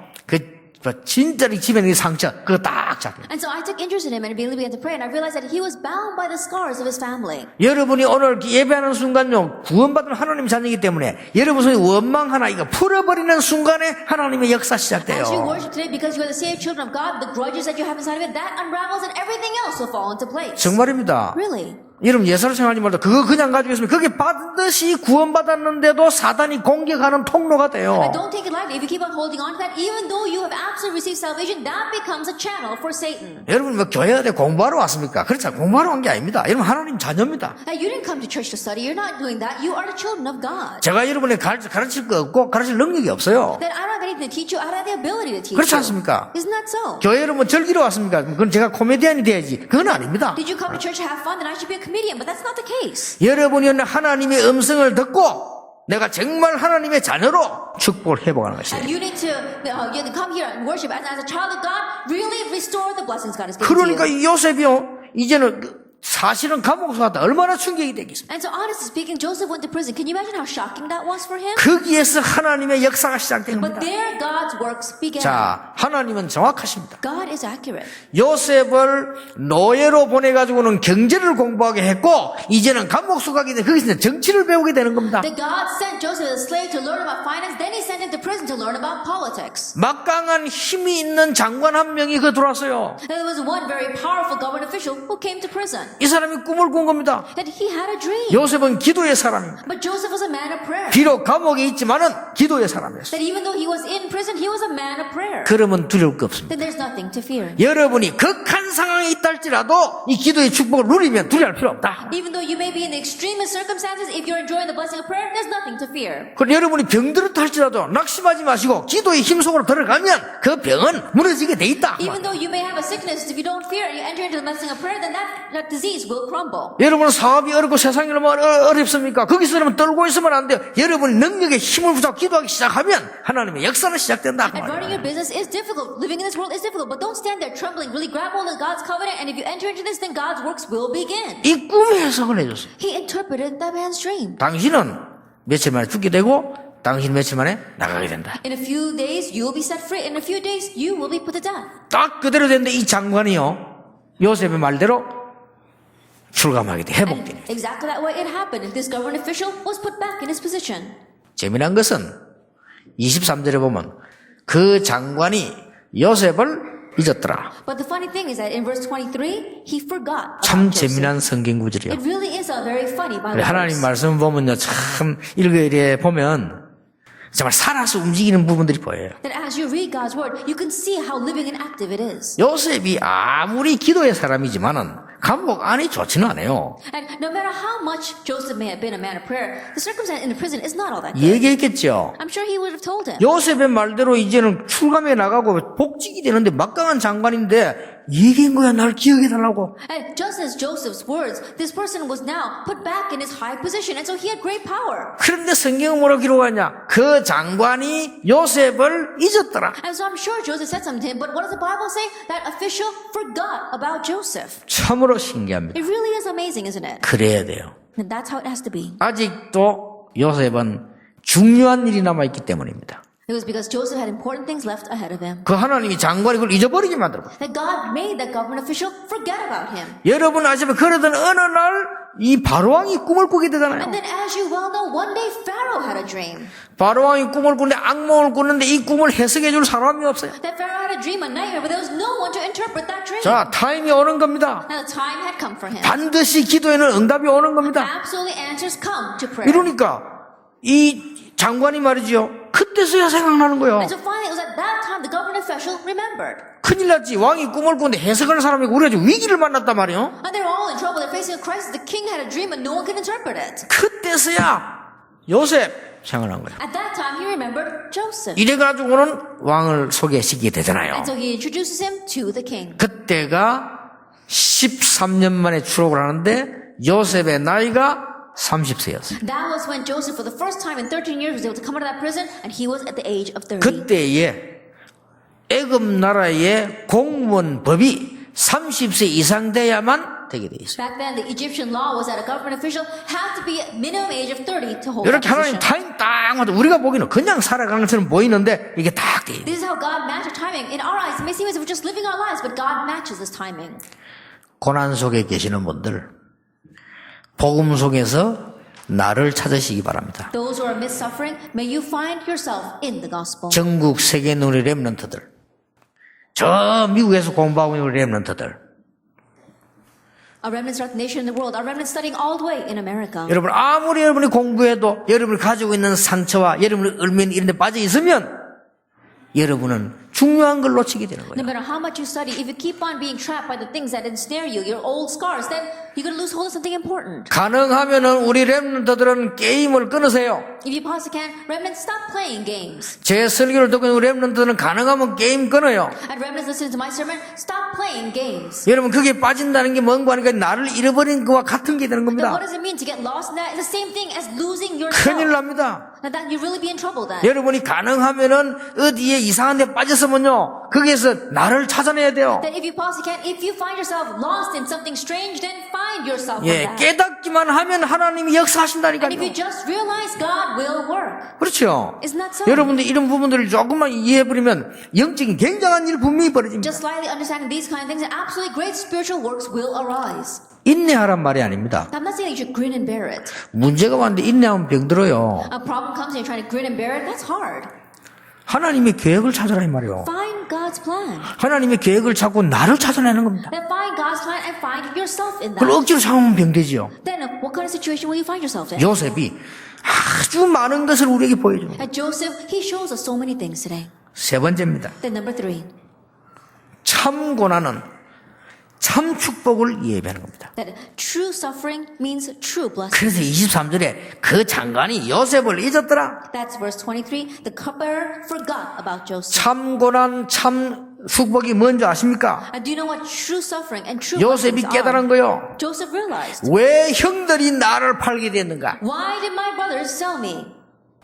진짜로 집에 있는 상처 그거 딱 잡혀. And so I took interest in him and began to pray, and I realized that he was bound by the scars of his family. 여러분이 오늘 예배하는 순간요, 구원받은 하나님 자녀이기 때문에 여러분 속에 원망 하나 이거 풀어버리는 순간에 하나님의 역사 시작돼요. As you worship today, because you are the saved children of God, the grudges that you have inside of it, that unravels and everything else will fall into place. 정말입니다. Really? 여러분 예사로 생각하지 말고 그거 그냥 가지고 있으면 그게 반드시 구원받았는데도 사단이 공격하는 통로가 돼요. And don't take it lightly. If you keep on holding on to that, even though you have absolutely received salvation, that becomes a channel for Satan. 여러분 뭐 교회에 공부하러 왔습니까? 그렇죠. 공부하러 온 게 아닙니다. 여러분 하나님 자녀입니다. Now, you didn't come to church to study. You're not doing that. You are the children of God. 제가 여러분에 가르칠 거 없고 가르칠 능력이 없어요. That I don't have anything to teach you. I don't have the ability to teach 그렇지 you. 않습니까? Isn't that so? 교회 여러분 즐기러 왔습니까? 그건 제가 코미디언이 돼야지. 그건 아닙니다. Did you come to church to have fun? Then I should be a comedian. But that's not the case. 여러분이 하나님의 음성을 듣고 내가 정말 하나님의 자녀로 축복을 회복하는 것이에요. And you need to come here and worship as a child of God. Really restore the blessings God has given to 그러니까 you. 이 요셉이요, 이제는 사실은 감옥에서 왔다. 얼마나 충격이 되겠습니까? And so honestly speaking, Joseph went to prison. Can you imagine how shocking that was for him? 거기에서 하나님의 역사가 시작된 But 겁니다. there God's works began. 자, 하나님은 정확하십니다. God is accurate. 요셉을 노예로 보내가지고는 경제를 공부하게 했고 이제는 감옥 수가게 돼 거기서 정치를 배우게 되는 겁니다. That God sent Joseph as a slave to learn about finance, then he sent him to prison to learn about politics. 막강한 힘이 있는 장관 한 명이 그 들어왔어요. And there was one very powerful government official who came to prison. 이 사람이 꿈을 꾼 겁니다. That he had a dream. 요셉은 기도의 사람입니다. But Joseph was a man of prayer. 비록 감옥에 있지만은 기도의 사람이었어요. That even though he was in prison, he was a man of prayer. 그러면 두려울 게 없습니다. Then there's nothing to fear. 여러분이 극한 상황에 있다 할지라도 이 기도의 축복을 누리면 두려울 필요 없다. Even though you may be in the extremest circumstances, if you're enjoying the blessing of prayer, there's nothing to fear. 그리고 여러분이 병들었다 할지라도 낙심하지 마시고 기도의 힘 속으로 들어가면 그 병은 무너지게 돼 있다. Even though you may have a sickness, if you don't fear and you enter into the blessing of prayer, then that disease will crumble. 여러분 사업이 어렵고 세상이 얼마나 어렵습니까? 거기서 여러분 떨고 있으면 안 돼요. 여러분이 능력에 힘을 붙잡고 기도하기 시작하면 하나님의 역사는 시작된다. And running your business is difficult. Living in this world is difficult. But don't stand there trembling. Really grab hold of God's covenant. And if you enter into this, then God's works will begin. 이 꿈의 해석을 해줬어요. He interpreted that man's dream. 당신은 며칠 만에 죽게 되고 당신 며칠 만에 나가게 된다. In a few days, you will be set free. In a few days, you will be put to death. 딱 그대로 됐는데 이 장관이요, 요셉의 말대로 출감하게 돼, 회복되네. And exactly that way it happened. And this government official was put back in his position. 재미난 것은 23절에 보면 그 장관이 요셉을 잊었더라. But the funny thing is that in verse 23, he forgot 참 about Joseph. 재미난 성경 구절이요. It really is a very funny Bible 하나님 verse. 말씀 보면요, 참 읽어야 보면 정말 살아서 움직이는 부분들이 보여요. That as you read God's word, you can see how living and active it is. 요셉이 아무리 기도의 사람이지만은 감옥 안이 좋지는 않아요. And no matter how much Joseph may have been a man of prayer, the circumstance in the prison is not all that good. 얘기했겠죠. I'm sure he would have told him. 요셉의 말대로 이제는 출감해 나가고 복직이 되는데 막강한 장관인데 얘기한 거야. 날 기억해달라고. And just as Joseph's words, this person was now put back in his high position, and so he had great power. 그런데 성경은 뭐라고 기록하냐? 그 장관이 요셉을 잊었더라. And so I'm sure Joseph said something to him, but what does the Bible say? That official forgot about Joseph. 참으로 신기합니다. It really is amazing, isn't it? 그래야 돼요. And that's how it has to be. 아직도 요셉은 중요한 일이 남아있기 때문입니다. It was because Joseph had important things left ahead of him. 그 하나님이 장관이 그걸 잊어버리게 만들어. That God made that government official forget about him. 여러분 아시면 그러던 어느 날 이 바로왕이 꿈을 꾸게 되잖아요. And then as you well know, one day Pharaoh had a dream. 바로왕이 꿈을 꾸는데 악몽을 꾸는데 이 꿈을 해석해 줄 사람이 없어요. That Pharaoh had a dream, a nightmare, but there was no one to interpret that dream. 자, 타임이 오는 겁니다. Now the time had come for him. 반드시 기도에는 응답이 오는 겁니다. Absolutely answers come to prayer. 이러니까 이 장관이 말이죠. 그때서야 생각나는 거예요. And so finally it was at that time the government official remembered. 큰일 났지. 왕이 꿈을 꾸는데 해석하는 사람이 우리가 지금 위기를 만났단 말이에요. And they're all in trouble. They're facing a crisis. The king had a dream and no one could interpret it. 그때서야 요셉 생각난 거예요. At that time he remembered Joseph. 이래가지고는 왕을 소개시키게 되잖아요. And so he introduces him to the king. 그때가 13년 만에 추록을 하는데 요셉의 나이가 30세였어요. That was when Joseph for the first time in 13 years was able to come out of that prison and he was at the age of 30. 그때에 애굽 나라의 공무원 법이 30세 이상 돼야만 되게 돼 있어요. Back then the Egyptian law was that a government official had to be minimum age of 30 to hold that 이렇게 하나님 position. 타임 딱 맞아. 우리가 보기에는 그냥 살아가는 것처럼 보이는데 이게 딱 돼 있어요. This is how God matches timing. In our eyes it may seem as if we're just living our lives, but God matches this timing. 고난 속에 계시는 분들 복음 속에서 나를 찾으시기 바랍니다. Those who are amidst suffering, may you find yourself in the gospel. 전국 세계 누리 렘넌트들, 저 미국에서 공부하고 있는 렘넌트들, Our remnants throughout the nation and the world, our remnants studying all the way in America. 여러분 아무리 여러분이 공부해도 여러분이 가지고 있는 상처와 여러분의 을면 이런 데 빠져 있으면 여러분은 중요한 걸 놓치게 되는 No 거예요. matter how much you study, if you keep on being trapped by the things that ensnare you, your old scars, then you're going to lose hold of something important. 가능하면은 우리 렘넌트들은 게임을 끊으세요. If you possibly can, remnants stop playing games. 제 설교를 듣고 있는 우리 렘넌트들은 가능하면 게임 끊어요. And remnants listening to my sermon, stop playing games. 여러분 그게 빠진다는 게 뭔가 하니까 나를 잃어버린 것과 같은 게 되는 Then 겁니다. what does it mean to get lost in that? It's the same thing as losing 큰일 yourself. 납니다. Now that you really be in trouble then. 여러분이 가능하면은 어디에 이상한 데 빠졌으면요 거기에서 나를 찾아내야 돼요. Then if you possibly can, if you find yourself lost in something strange, then find yourself from 예, that. 깨닫기만 하면 하나님이 And if you 역사하신다니까요. just realize, God will work. 그렇죠. Isn't that so? 여러분들 이런 부분들을 조금만 이해해버리면 영적인 굉장한 일 분명히 벌어집니다. Just slightly understanding these kind of things, and absolutely great spiritual works will arise. 인내하란 말이 아닙니다. I'm not saying that you should grin and bear it. 문제가 왔는데 인내하면 병들어요. A problem comes and you're trying to grin and bear it, that's hard. 하나님의 계획을 찾아라 이 말이에요. Find God's plan. 하나님의 계획을 찾고 나를 찾아내는 겁니다. Then find God's plan and find yourself in 그걸 that. 억지로 참으면 병되지요. Then what kind of situation will you find yourself in? 요셉이 아주 많은 것을 우리에게 보여줍니다. And Joseph, he shows us so many things today. 세 번째입니다. Then number 3, 참 고난은 참 축복을 예배하는 겁니다. that true suffering means true blessing. 그래서 23절에 그 장관이 요셉을 잊었더라. That's verse 23. The cupbearer forgot about Joseph. 참 고난 참 축복이 뭔지 아십니까? And do you know what true suffering and true 요셉이 blessings 깨달은 are? 거요. Joseph realized. 왜 형들이 나를 팔게 됐는가? Why did my brothers sell me?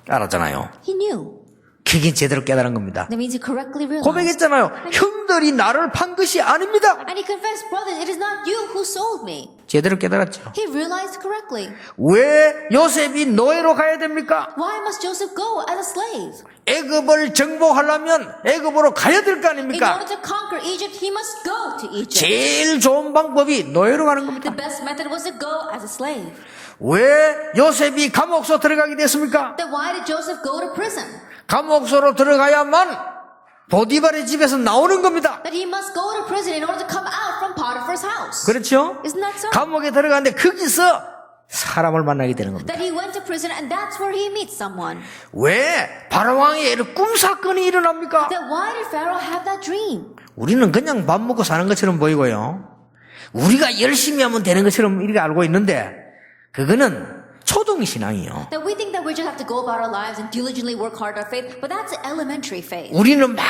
알았잖아요. He knew. 그게 제대로 깨달은 겁니다. That means he correctly realized. 고백했잖아요. 형들이 나를 판 것이 아닙니다. And he confessed, brothers, it is not you who sold me. 제대로 깨달았죠. He realized correctly. 왜 요셉이 노예로 가야 됩니까? Why must Joseph go as a slave? 애굽을 정복하려면 애굽으로 가야 될 거 In 아닙니까? order to conquer Egypt, he must go to Egypt. 제일 좋은 방법이 노예로 가는 겁니다. The best method was to go as a slave. 왜 요셉이 감옥소 들어가게 됐습니까? Then why did Joseph go to prison? 감옥소로 들어가야만 보디발의 집에서 나오는 겁니다. That he must go to prison in order to come out from Potiphar's house. 그렇죠? Isn't that so? 감옥에 들어가는데 거기서 사람을 만나게 되는 겁니다. That he went to the prison, and that's where he meets someone. 왜 바로왕의 이런 꿈사건이 일어납니까? Then why did Pharaoh have that dream? 우리는 그냥 밥 먹고 사는 것처럼 보이고요. 우리가 열심히 하면 되는 것처럼 이렇게 알고 있는데 그거는 초등신앙이요. That we think that we just have to go about our lives and diligently work hard our faith, but that's elementary faith. 우리는 막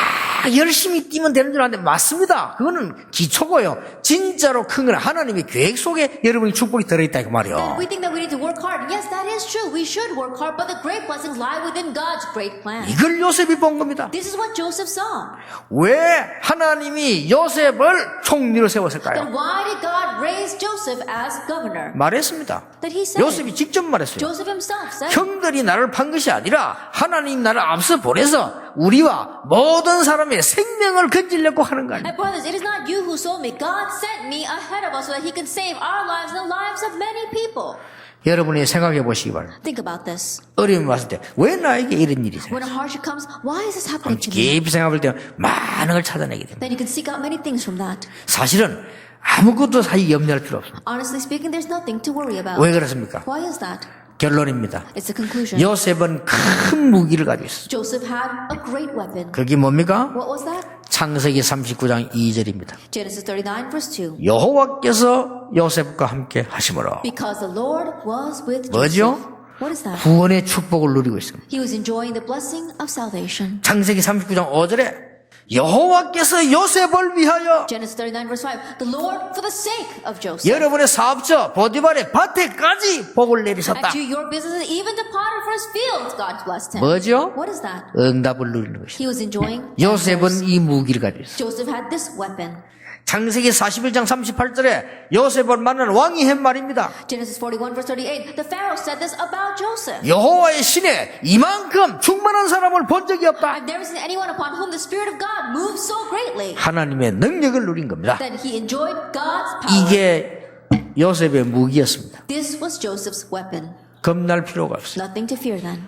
열심히 뛰면 되는 줄 아는데 맞습니다. 그거는 기초고요. 진짜로 큰 건 하나님의 계획 속에 여러분의 축복이 들어있다 그 Then 말이요. we think that we need to work hard. Yes, that is true. We should work hard, but the great blessings lie within God's great plan. 이걸 요셉이 본 겁니다. This is what Joseph saw. 왜 하나님이 요셉을 총리로 세웠을까요? Then why did God raise Joseph as governor? 말했습니다. That he said. 요셉이 직접 말했어요. Joseph himself said. 형들이 나를 판 것이 아니라 하나님 나를 앞서 보내서 우리와 모든 사람의 생명을 건지려고 하는 거 아니에요. And brothers, it is not you who sold me. God sent me ahead of us so that he can save our lives and the lives of many people. 여러분이 생각해 보시기 바랍니다. Think about this. 어려움이 왔을 때 왜 나에게 이런 일이 생겨? When a hardship comes, why is this happening to me? 깊이 생각할 때 많은 걸 찾아내게 됩니다. Then you can seek out many things from that. 사실은 아무것도 사실 염려할 필요 없습니다. Honestly speaking, there's nothing to worry about. 왜 그렇습니까? Why is that? 결론입니다. It's the conclusion. 요셉은 큰 무기를 가지고 있어요. Joseph had a great weapon. 그게 뭡니까? What was that? 창세기 39장 2절입니다. Genesis 39 verse 2. 여호와께서 요셉과 함께 하심으로 Because the Lord was with 뭐죠? Joseph. What is that? 구원의 축복을 누리고 있습니다. He was enjoying the blessing of salvation. 창세기 39장 5절에 여호와께서 요셉을 위하여 Genesis 39 verse 5. The Lord for the sake of Joseph. 여러분의 사업처 보디발의 밭에까지 복을 내리셨다. And to your businesses, even to Potiphar's fields, God blessed him. 뭐죠? What is that? 응답을 누리는 것이다. He was enjoying 요셉은 이 무기를 가지고 있어요. Joseph had this weapon. 창세기 41장 38절에 요셉을 만난 왕이 한 말입니다. Genesis 41 verse 38. The Pharaoh said this about Joseph. 여호와의 신에 이만큼 충만한 사람을 본 적이 없다. I've never seen anyone upon whom the Spirit of God moved so greatly. 하나님의 능력을 누린 겁니다. That he enjoyed God's power. 이게 요셉의 무기였습니다. This was Joseph's weapon. 겁날 필요가 없어요. Nothing to fear then.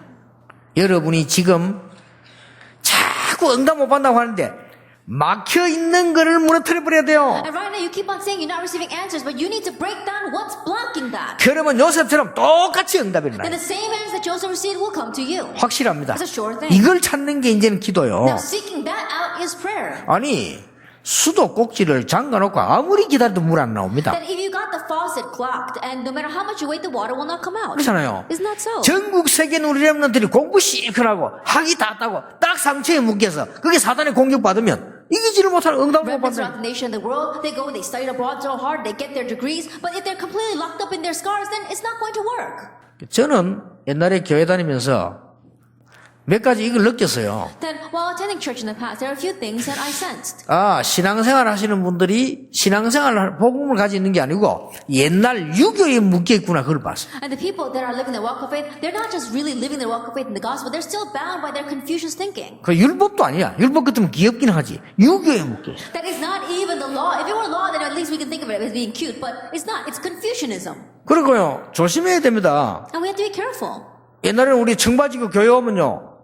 여러분이 지금 자꾸 응답 못 받는다고 하는데 막혀 있는 거를 무너뜨려 버려야 돼요. And right now you keep on saying you're not receiving answers, but you need to break down what's blocking that. 그러면 요셉처럼 똑같이 응답이 Then 일어나요. the same answers that Joseph received will come to you. 확실합니다. It's a sure thing. 이걸 찾는 게 이제는 기도요. Now seeking that out is prayer. 아니 수도 꼭지를 잠가놓고 아무리 기다려도 물 안 나옵니다. That if you got the faucet clogged and no matter how much you wait, the water will not come out. 그렇잖아요. Isn't that so? 전국 세계 우리 렘넌트들이 공부 실컷하고 학위 다 따고 딱 상처에 묶여서 그게 사단의 공격받으면 이기지를 못하는 응답을 못 Remnants 받는 throughout the nation and the world, they go, they study abroad so hard, they get their degrees, but if they're completely locked up in their scars, then it's not going to work. 저는 옛날에 교회 다니면서 몇 가지 이걸 느꼈어요. Then, while attending church in the past, there are a few things that I sensed. 아, 신앙생활 하시는 분들이 신앙생활 복음을 가지고 있는 게 아니고 옛날 유교에 묶여 있구나 그걸 봤어요. And the people that are living their walk of faith, they're not just really living their walk of faith in the gospel, they're still bound by their Confucius thinking. 그 율법도 아니야. 율법 같으면 귀엽긴 하지. 유교에 묶여 있어. That is not even the law. If it were law, then at least we can think of it as being cute, but it's not. It's Confucianism. 그리고요 조심해야 됩니다. And we have to be careful. 옛날에는 우리 청바지교 교회 오면요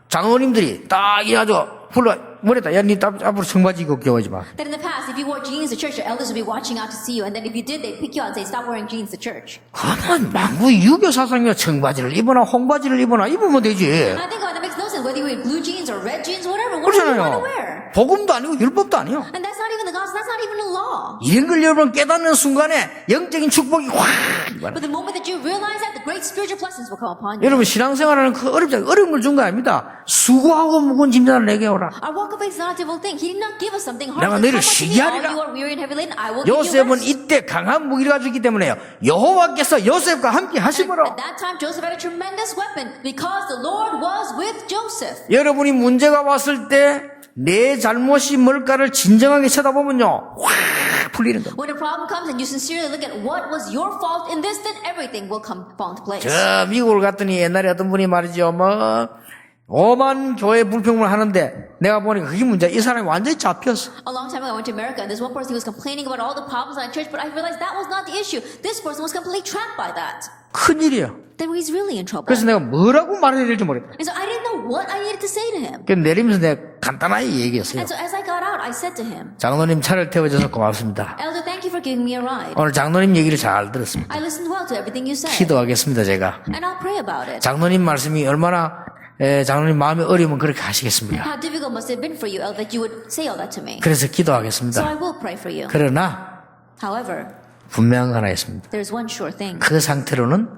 장로님들이 딱 이래가지고 불러 뭐랬다. 야, 니 앞으로 청바지교 교회 오지 마. That in the past, if you wore jeans to church, your elders would be watching out to see you, and then if you did, they'd pick you out and say, stop wearing jeans to church. 그러면 망구 유교 사상이야. 청바지를 입거나 홍바지를 입거나 입으면 되지. And I think that makes no sense, whether you wear blue jeans or red jeans, whatever you want to 그렇잖아요. wear. 복음도 아니고 율법도 아니요. And that's not even the gospel, that's not even the law. 이런 걸 여러분 깨닫는 순간에 영적인 축복이 확 But the moment that you realize that, the great spiritual blessings will come upon you. 여러분 신앙생활하는 그 어려움을 준 거 아닙니다. 수고하고 무거운 짐자를 내게 오라. Our walk of faith is not a difficult thing. He did not give us something hard. 내가 Come 너희를 unto 쉬게 me, all 하리라. you are weary and heavy laden, I will give you 요셉은 rest. 이때 강한 무기를 가지고 있기 때문에요. 여호와께서 요셉과 함께 하심으로 At that time, Joseph had a tremendous weapon because the Lord was with Joseph. 여러분이 문제가 왔을 때 내 잘못이 뭘까를 진정하게 쳐다보면요 확 풀리는 겁니다. When a problem comes and you sincerely look at what was your fault in this, then everything will fall into place. 저 미국을 갔더니 옛날에 어떤 분이 말이죠. 뭐 오만 교회 불평을 하는데 내가 보니까 그게 문제야. 이 사람이 완전히 잡혔어. A long time ago, I went to America, and there's one person who was complaining about all the problems in church, but I realized that was not the issue. This person was completely trapped by that. 큰일이에요. Then he's really in trouble. 그래서 내가 뭐라고 말해야 될지 모르겠다. And so I didn't know what I needed to say to him. 그래서 내리면서 내가 간단하게 얘기했어요. And so as I got out, I said to him, 장로님 차를 태워줘서 고맙습니다. Elder, thank you for giving me a ride. 오늘 장로님 얘기를 잘 들었습니다. I listened well to everything you said. 기도하겠습니다, 제가. And I'll pray about it. 장로님 말씀이 얼마나 장로님 마음이 어려우면 그렇게 하시겠습니다. How difficult must it have been for you, El, that you would say all that to me. 그래서 So 기도하겠습니다. I will pray for you. 그러나 However, 분명한 거 하나 있습니다. there's one sure thing. 그 상태로는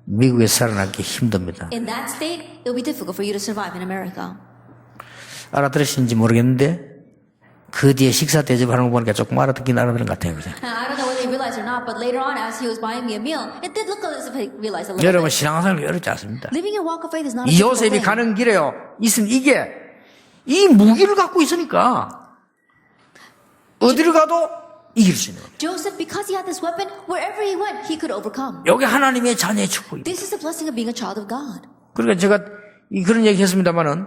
미국에서 살아남기 힘듭니다. In that state, it will be difficult for you to survive in America. 알아들으시는지 모르겠는데 그 뒤에 식사 대접하는 거 보니까 조금 알아듣긴 알아듣는 것 같아요. 그죠? I don't know whether he realized or not, but later on, as he was buying me a meal, it did look as if he realized a little 여러분 bit. 신앙생활이 어렵지 않습니다. Living your walk of faith is not a 이 difficult 요셉이 thing. 가는 길에요. 있으면 이게 이 무기를 갖고 있으니까 어디를 가도 이길 수 있는 거예요. Joseph, because he had this weapon, wherever he went, he could overcome. 여기 하나님의 자녀의 축복입니다. This is the blessing of being a child of God. 그러니까 제가 그런 얘기 했습니다만은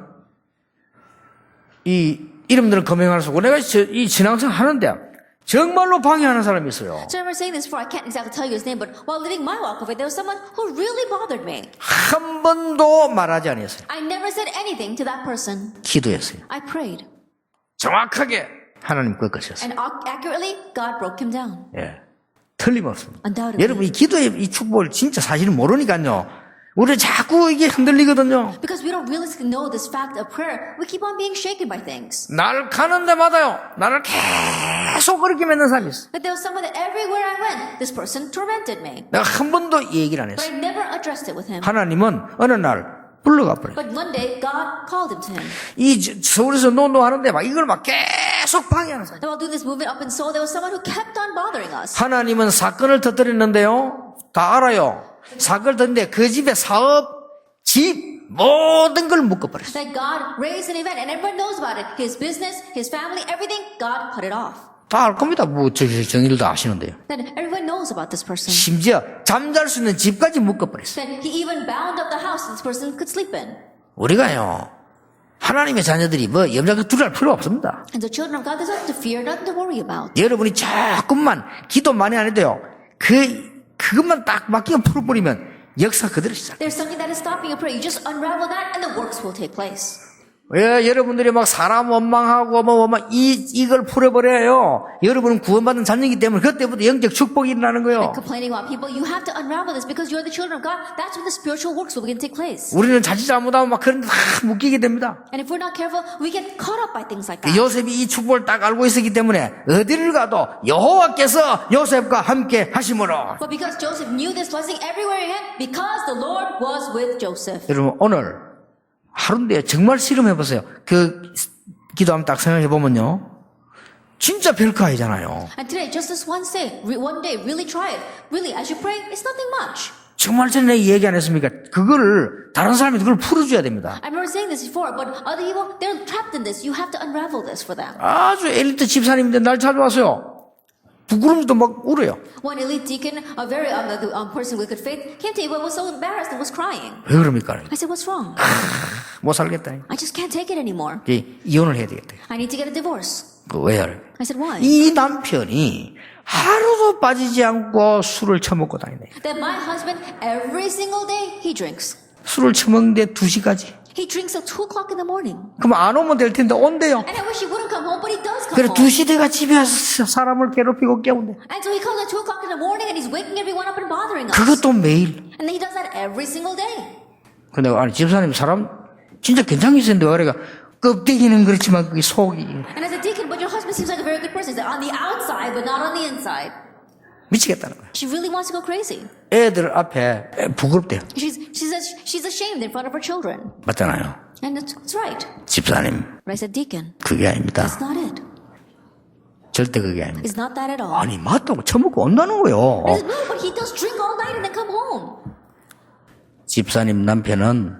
이 이름들은 검증할 수 없고 내가 이 신앙생활 하는데 정말로 방해하는 사람이 있어요. So I remember saying this before, I can't exactly tell you his name, but while living my walk of faith, there was someone who really bothered me. 한 번도 말하지 아니했어요. I never said anything to that person. 기도했어요. I prayed. 정확하게 하나님 그 것이었어요. And accurately, God broke him down. 예, 틀림없습니다. Undoubtedly. 여러분 이 기도의 이 축복을 진짜 사실은 모르니까요. 우리 자꾸 이게 흔들리거든요. Because we don't realistically know this fact of prayer, we keep on being shaken by things. 날 가는 데마다요. 나를 계속 그렇게 만든 사람이 있어. But there was someone that everywhere I went, this person tormented me. 내가 한 번도 이 얘기를 안 But 했어요. I never addressed it with him. 하나님은 어느 날 불러가 버려요. But one day, God called him to him. 이 서울에서 노노하는데 막 이걸 막 계속 방해하는 사람. And while doing this movement up in Seoul, there was someone who kept on bothering us. 하나님은 사건을 터뜨렸는데요. 다 알아요. 사건을 터뜨렸는데 그 집에 사업, 집, 모든 걸 묶어버렸어요. That God raised an event, and everyone knows about it. His business, his family, everything, God cut it off. 다 알 겁니다. 뭐 정의를 다 아시는데요. That everyone knows about this person. 심지어 잠잘 수 있는 집까지 묶어버렸어요. That he even bound up the house this person could sleep in. 우리가요. 하나님의 자녀들이 뭐 염려가 두려울 필요 없습니다. And the children of God, there's nothing to fear, nothing to worry about. 여러분이 조금만 기도 많이 안 해도요. 그것만 딱 맡기고 풀어버리면 역사 그대로 시작. There's something that is stopping your prayer. You just unravel that, and the works will take place. 왜 여러분들이 막 사람 원망하고 이걸 풀어버려요. 여러분은 구원받은 자녀이기 때문에 그때부터 영적 축복이 일어나는 거예요. Complaining about people, you have to unravel this because you're the children of God. That's when the spiritual works will begin to take place. 우리는 자칫 잘못하면 막 그런 데 다 묶이게 됩니다. And if we're not careful, we get caught up by things like that. 요셉이 이 축복을 딱 알고 있었기 때문에 어디를 가도 여호와께서 요셉과 함께 하심으로. But because Joseph knew this blessing everywhere he went, because the Lord was with Joseph. 여러분 오늘 하루인데 정말 실험해보세요. 그 기도하면 딱 생각해보면요. 진짜 별거 아니잖아요. And today, just this one day, really try it. Really, as you pray, it's nothing much. 정말 전에 얘기 안 했습니까? 그거를 다른 사람이 그걸 풀어줘야 됩니다. I remember saying this before, but other people, they're trapped in this. You have to unravel this for them. 아주 엘리트 집사님인데 날 찾아왔어요. 부끄러움도 막 울어요. One elite deacon, a very person with good faith, came to me but was so embarrassed and was crying. 왜 그럽니까? I said, what's wrong? 못 살겠다. I just can't take it anymore. 이제 이혼을 해야 되겠다. I need to get a divorce. 왜 하래? I said, why? 이 남편이 하루도 빠지지 않고 술을 처먹고 다니네. That my husband, every single day, he drinks. 술을 처먹는데 2시까지. He drinks till 2 o'clock in the morning. 그럼 안 오면 될 텐데 온대요. And I wish he wouldn't come home, but he does come 그래 home. 2시 돼가 집에 와서 사람을 괴롭히고 깨운대. And so he comes at 2 o'clock in the morning and he's waking everyone up and bothering us. 그것도 매일. And then he does that every single day. 근데 아니 집사님 사람 진짜 괜찮으신데 그래가 껍데기는 그렇지만 그게 속이 And as a deacon, but your husband seems like a very good person. He's on the outside, but not on the inside. 미치겠다는 거야. She really wants to go crazy. 애들 앞에 부끄럽대요. She's ashamed in front of her children. 맞잖아요. And it's right. 집사님 But I said, deacon, 그게 아닙니다. that's not it. 절대 그게 아닙니다. It's not that at all. 아니 맞다고 처먹고 온다는 거요. I said, no, but he does drink all night and then come home. 집사님 남편은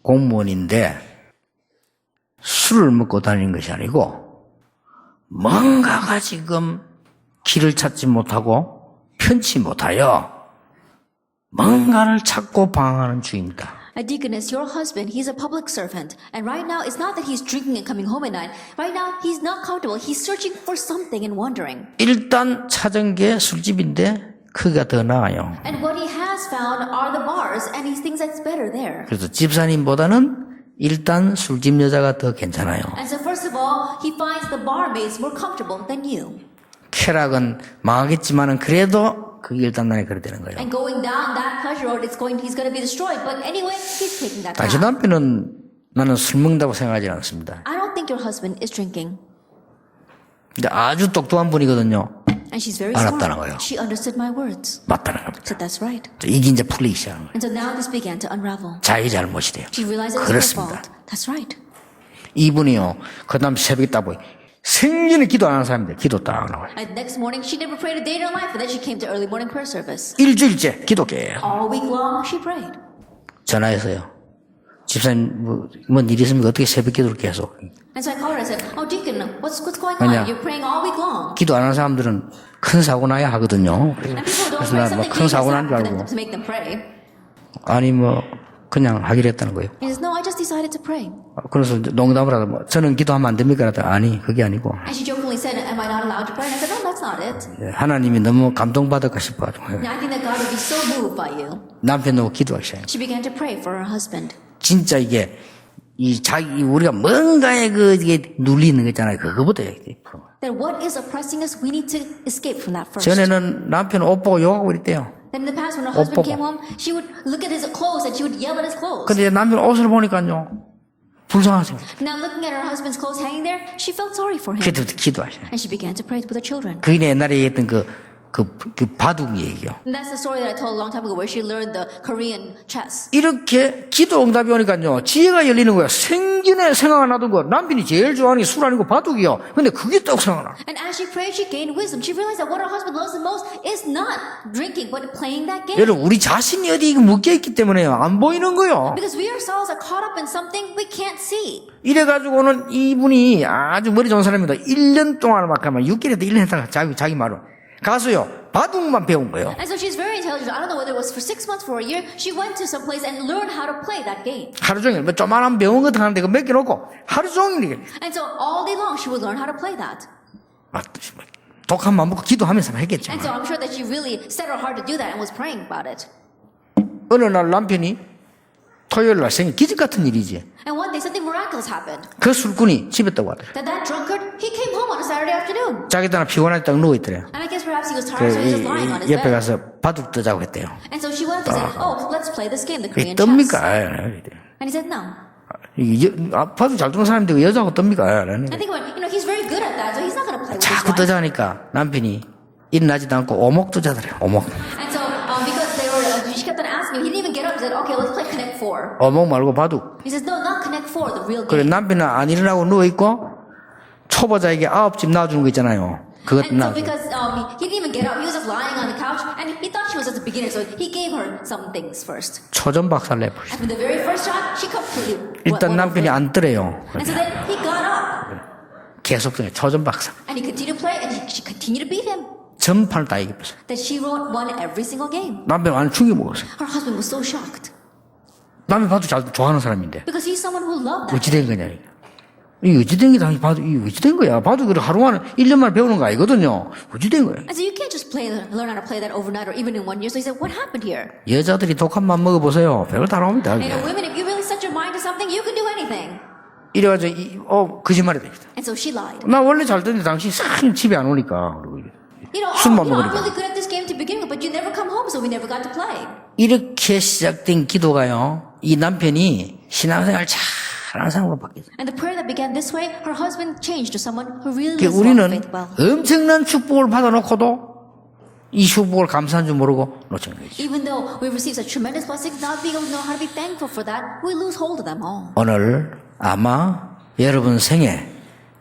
공무원인데 술을 먹고 다니는 것이 아니고 뭔가가 지금 길을 찾지 못하고 편치 못하여 뭔가를 찾고 방황하는 중입니다. A deaconess, your husband, he's a public servant. And right now, it's not that he's drinking and coming home at night. Right now, he's not comfortable. He's searching for something and wondering. 일단 찾은 게 술집인데 그가 더 나아요. And what he has found are the bars, and he thinks that's better there. 그래서 집사님보다는 일단 술집 여자가 더 괜찮아요. And so first of all, he finds the barmaids more comfortable than you. 쾌락은 망하겠지만은 그래도 그게 일단락에 그래 되는 거예요. And going down that pleasure road, he's going to be destroyed. But anyway, he's taking that 당신 path. 남편은 나는 술 먹는다고 생각하지 않습니다. I don't think your husband is drinking. 근데 아주 똑똑한 분이거든요. And she's very 알았다는 smart. 거예요. She understood my words. 맞다는 겁니다. So that's right. 이게 이제 풀리기 시작하는 거예요. And so now this began to unravel. 자기 잘못이 돼요. She realized it was her 그렇습니다. fault. That's right. 이분이요. 그 다음 새벽에 딱 보이. 생전에 기도 안 하는 사람인데 기도 딱 나와요. And next morning, she never prayed a day in her life, but then she came to early morning prayer service. 일주일째 기도 계속. All week long, she prayed. 전화해서요. 집사님 뭔 일이 있습니까? 어떻게 새벽 기도를 계속. And so I called her and said, "Oh, Deacon, what's going 아니야. on? You're praying all week long." 기도 안 하는 사람들은 큰 사고 나야 하거든요. And people don't 그래서 pray 나 뭐 something 큰 big 사고 is 난 줄 happening 알고 to make them pray. 아니 뭐 그냥 하기로 했다는 거예요. He says, "No, I just decided to pray." 그래서 이제 농담을 하다 뭐 저는 기도하면 안 됩니까? 그랬더니 아니 그게 아니고 And she jokingly said, "Am I not allowed to pray?" And I said, "No, that's not it. 하나님이 너무 감동받을까 싶어가지고 And I think that God would be so moved by you." 남편 너무 기도하기 시작해요. She began to pray for her husband. 진짜 이게 이 자기 우리가 뭔가에 그 이게 눌리는 거 있잖아요. 그거보다 That what is oppressing us, we need to escape from that first. 전에는 남편 옷 보고 욕하고 이랬대요. Then in the past, when her husband 보고. came home, she would look at his clothes and she would yell at his clothes. 근데 남편 옷을 보니까요 불쌍하세요. Now looking at her husband's clothes hanging there, she felt sorry for him. 그때부터 기도하셔요. And she began to pray with her children. 그게 옛날에 얘기했던 그 바둑 얘기요. And that's the story that I told a long time ago where she learned the Korean chess. 이렇게 기도 응답이 오니까요 지혜가 열리는 거야. 생전에 생각 안 하던 거 남편이 제일 좋아하는 게 술 아니고 바둑이요. 근데 그게 딱 생각나. And as she prayed, she gained wisdom. She realized that what her husband loves the most is not drinking, but playing that game. 여러분 우리 자신이 어디 묶여있기 때문에요. 안 보이는 거요. Because we ourselves are caught up in something we can't see. 이래가지고는 이분이 아주 머리 좋은 사람입니다. 1년 동안 막 가면 6개월에도 1년 했다가 자기 말로 가서요 바둑만 배운 거예요. And so she's very intelligent. I don't know whether it was for 6 months, for a year. She went to some place and learned how to play that game. 하루 종일 뭐 조만한 병원 같은 거 하는데 그거 맡겨놓고 하루 종일 이게 And so all day long she would learn how to play that. 막 독한 맘 먹고 기도하면서 했겠죠. And so I'm sure that she really set her heart to do that and was praying about it. 어느 날 남편이 토요일 날 생일 기적 같은 일이지. And one day something miraculous happened. 그 술꾼이 집에 떠고 왔대. That drunkard, he came home on a Saturday afternoon. 자기 따라 피곤할 때 누워있더래요. And I guess perhaps he was tired, so he was just lying on his 옆에 bed. 가서 바둑 뜨자고 했대요. And so she went and said, "Oh, let's play this game, the 이게 Korean 뜹니까? chess." And he said, "No." 바둑 잘 두는 사람인데 그 여자하고 뜹니까? I think he's very good at that, so he's not going to play with his 자꾸 wife. 뜨자니까 남편이 일어나지도 않고 오목 뜨자더래요. 오목. And so because she kept on asking him, he didn't even get up. He said, "Okay, let's play Connect 4." 오목 말고 바둑. He says, "No, not Connect 4, the real 그래 game." 남편은 안 일어나고 누워있고 초보자에게 9집 놔주는 거 있잖아요. 그것 And so 놔주고. because he didn't even get up, he was just lying on the couch, and he thought she was just a beginner, so he gave her some things first. 초전 박살 내버리죠. And from the very first shot, she completely 일단 went 남편이 over it. 안 뜨래요. And so then he got up, 계속 뜨네. 초전 박살. and he continued to play, and she continued to beat him. 전판을 다 이겼어요. That she won every single game. 남편 완전 충격 먹었어요. Her husband was so shocked 남편 바둑 잘 좋아하는 사람인데 because he's someone who loved that. 어찌 된 거냐 이게. 이 어찌 된 게 당연히 바둑 이 어찌 된 거야. 바둑을 하루 만에 1년 만에 배우는 거 아니거든요. 어찌 된 거야. And so you can't just learn how to play that overnight or even in 1 year. So he said, "What happened here?" 여자들이 독한 맘 먹어보세요. 별걸 다 나옵니다. And women, if you really set your mind to something, you can do anything. 이래가지고 거짓말이 됩니다. And so she lied. 나 원래 잘 뜨는데 당신 참 집에 안 오니까. 술만 I'm 먹으니까. really good at this game to begin with, but you never come home, so we never got to play. 이렇게 시작된 기도가요. 이 남편이 신앙생활 잘하는 사람으로 바뀌었어요. And the prayer that began this way, her husband changed to someone who really 그러니까 lives well 우리는 faith well. 엄청난 축복을 받아놓고도 이 축복을 감사한 줄 모르고 놓치는 거죠. Even though we receive such tremendous blessings, not being able to know how to be thankful for that, we lose hold of them all. 오늘 아마 여러분 생애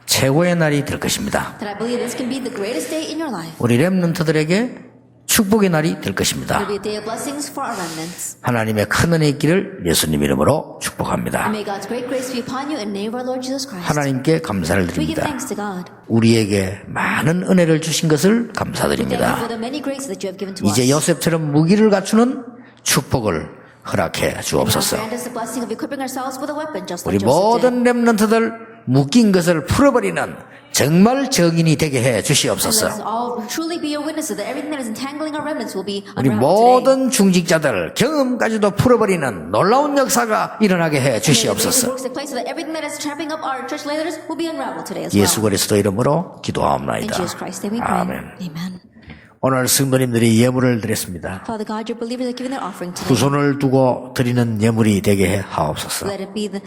최고의 날이 될 것입니다. That I believe this can be the greatest day in your life. 우리 렘넌트들에게 축복의 날이 될 It 것입니다. will be a day of blessings for our remnants. 하나님의 큰 은혜 있기를 예수님 이름으로 축복합니다. And may God's great grace be upon you in the name of our Lord Jesus Christ. 하나님께 감사를 We give 드립니다. thanks to God. 우리에게 많은 은혜를 주신 것을 Thank you 감사드립니다. for the many graces that you have given to 이제 us. 요셉처럼 무기를 갖추는 축복을 허락해 Now 주옵소서. grant us the blessing of equipping ourselves with a weapon just 우리 like Joseph did. 모든 렘넌트들 묶인 것을 풀어버리는 정말 정인이 되게 해 And let 주시옵소서. us all truly be your witnesses that everything that is entangling our remnants will be 우리 unraveled today. 모든 중직자들 경험까지도 풀어버리는 놀라운 역사가 일어나게 해 May the grace 주시옵소서. works take place so that everything that is trapping up our church leaders will be unraveled today as 예수 well. 그리스도 이름으로 In 기도하옵나이다. Jesus Christ's name we pray. 아멘. Amen. 오늘 성도님들이 예물을 드렸습니다. Father God, your believers are giving their offering today. 후손을 두고 드리는 예물이 되게 해 하옵소서. Let it be the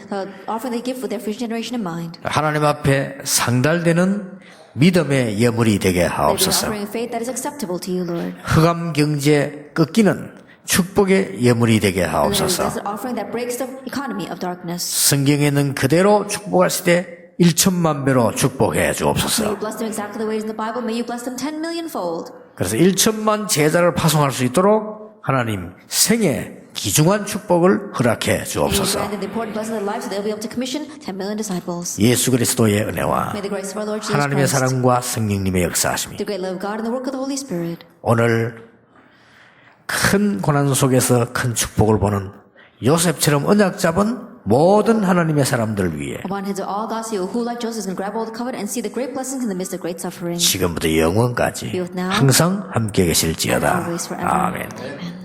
offering they give with their future generation in mind. 하나님 앞에 상달되는 믿음의 예물이 되게 Let it be an 하옵소서. offering of faith that is acceptable to you, Lord. 흑암 경제 꺾이는 축복의 예물이 되게 And let it be 하옵소서. an offering that breaks the economy of darkness. 성경에는 그대로 축복하실 때 1천만 배로 축복해 May 주옵소서. you bless them exactly the way it is in the Bible. May you bless them 10 million fold. 그래서 1천만 제자를 파송할 수 있도록 하나님 생애 귀중한 축복을 허락해 May you 주옵소서. grant them the important blessing of their lives so they'll be able to commission 10 million disciples. 예수 그리스도의 은혜와 May the grace of our Lord Jesus 하나님의 Christ, 사랑과 성령님의 역사하심이 the great love of God and the work of the Holy Spirit, 오늘 큰 고난 속에서 큰 축복을 보는 요셉처럼 언약 잡은 모든 하나님의 사람들 위해 upon heads of all God's people who, like Joseph, can grab all the covenant and see the great blessings in the midst of great suffering. 지금부터 영원까지 항상 함께 계실지어다. Always forever. 아멘. Amen.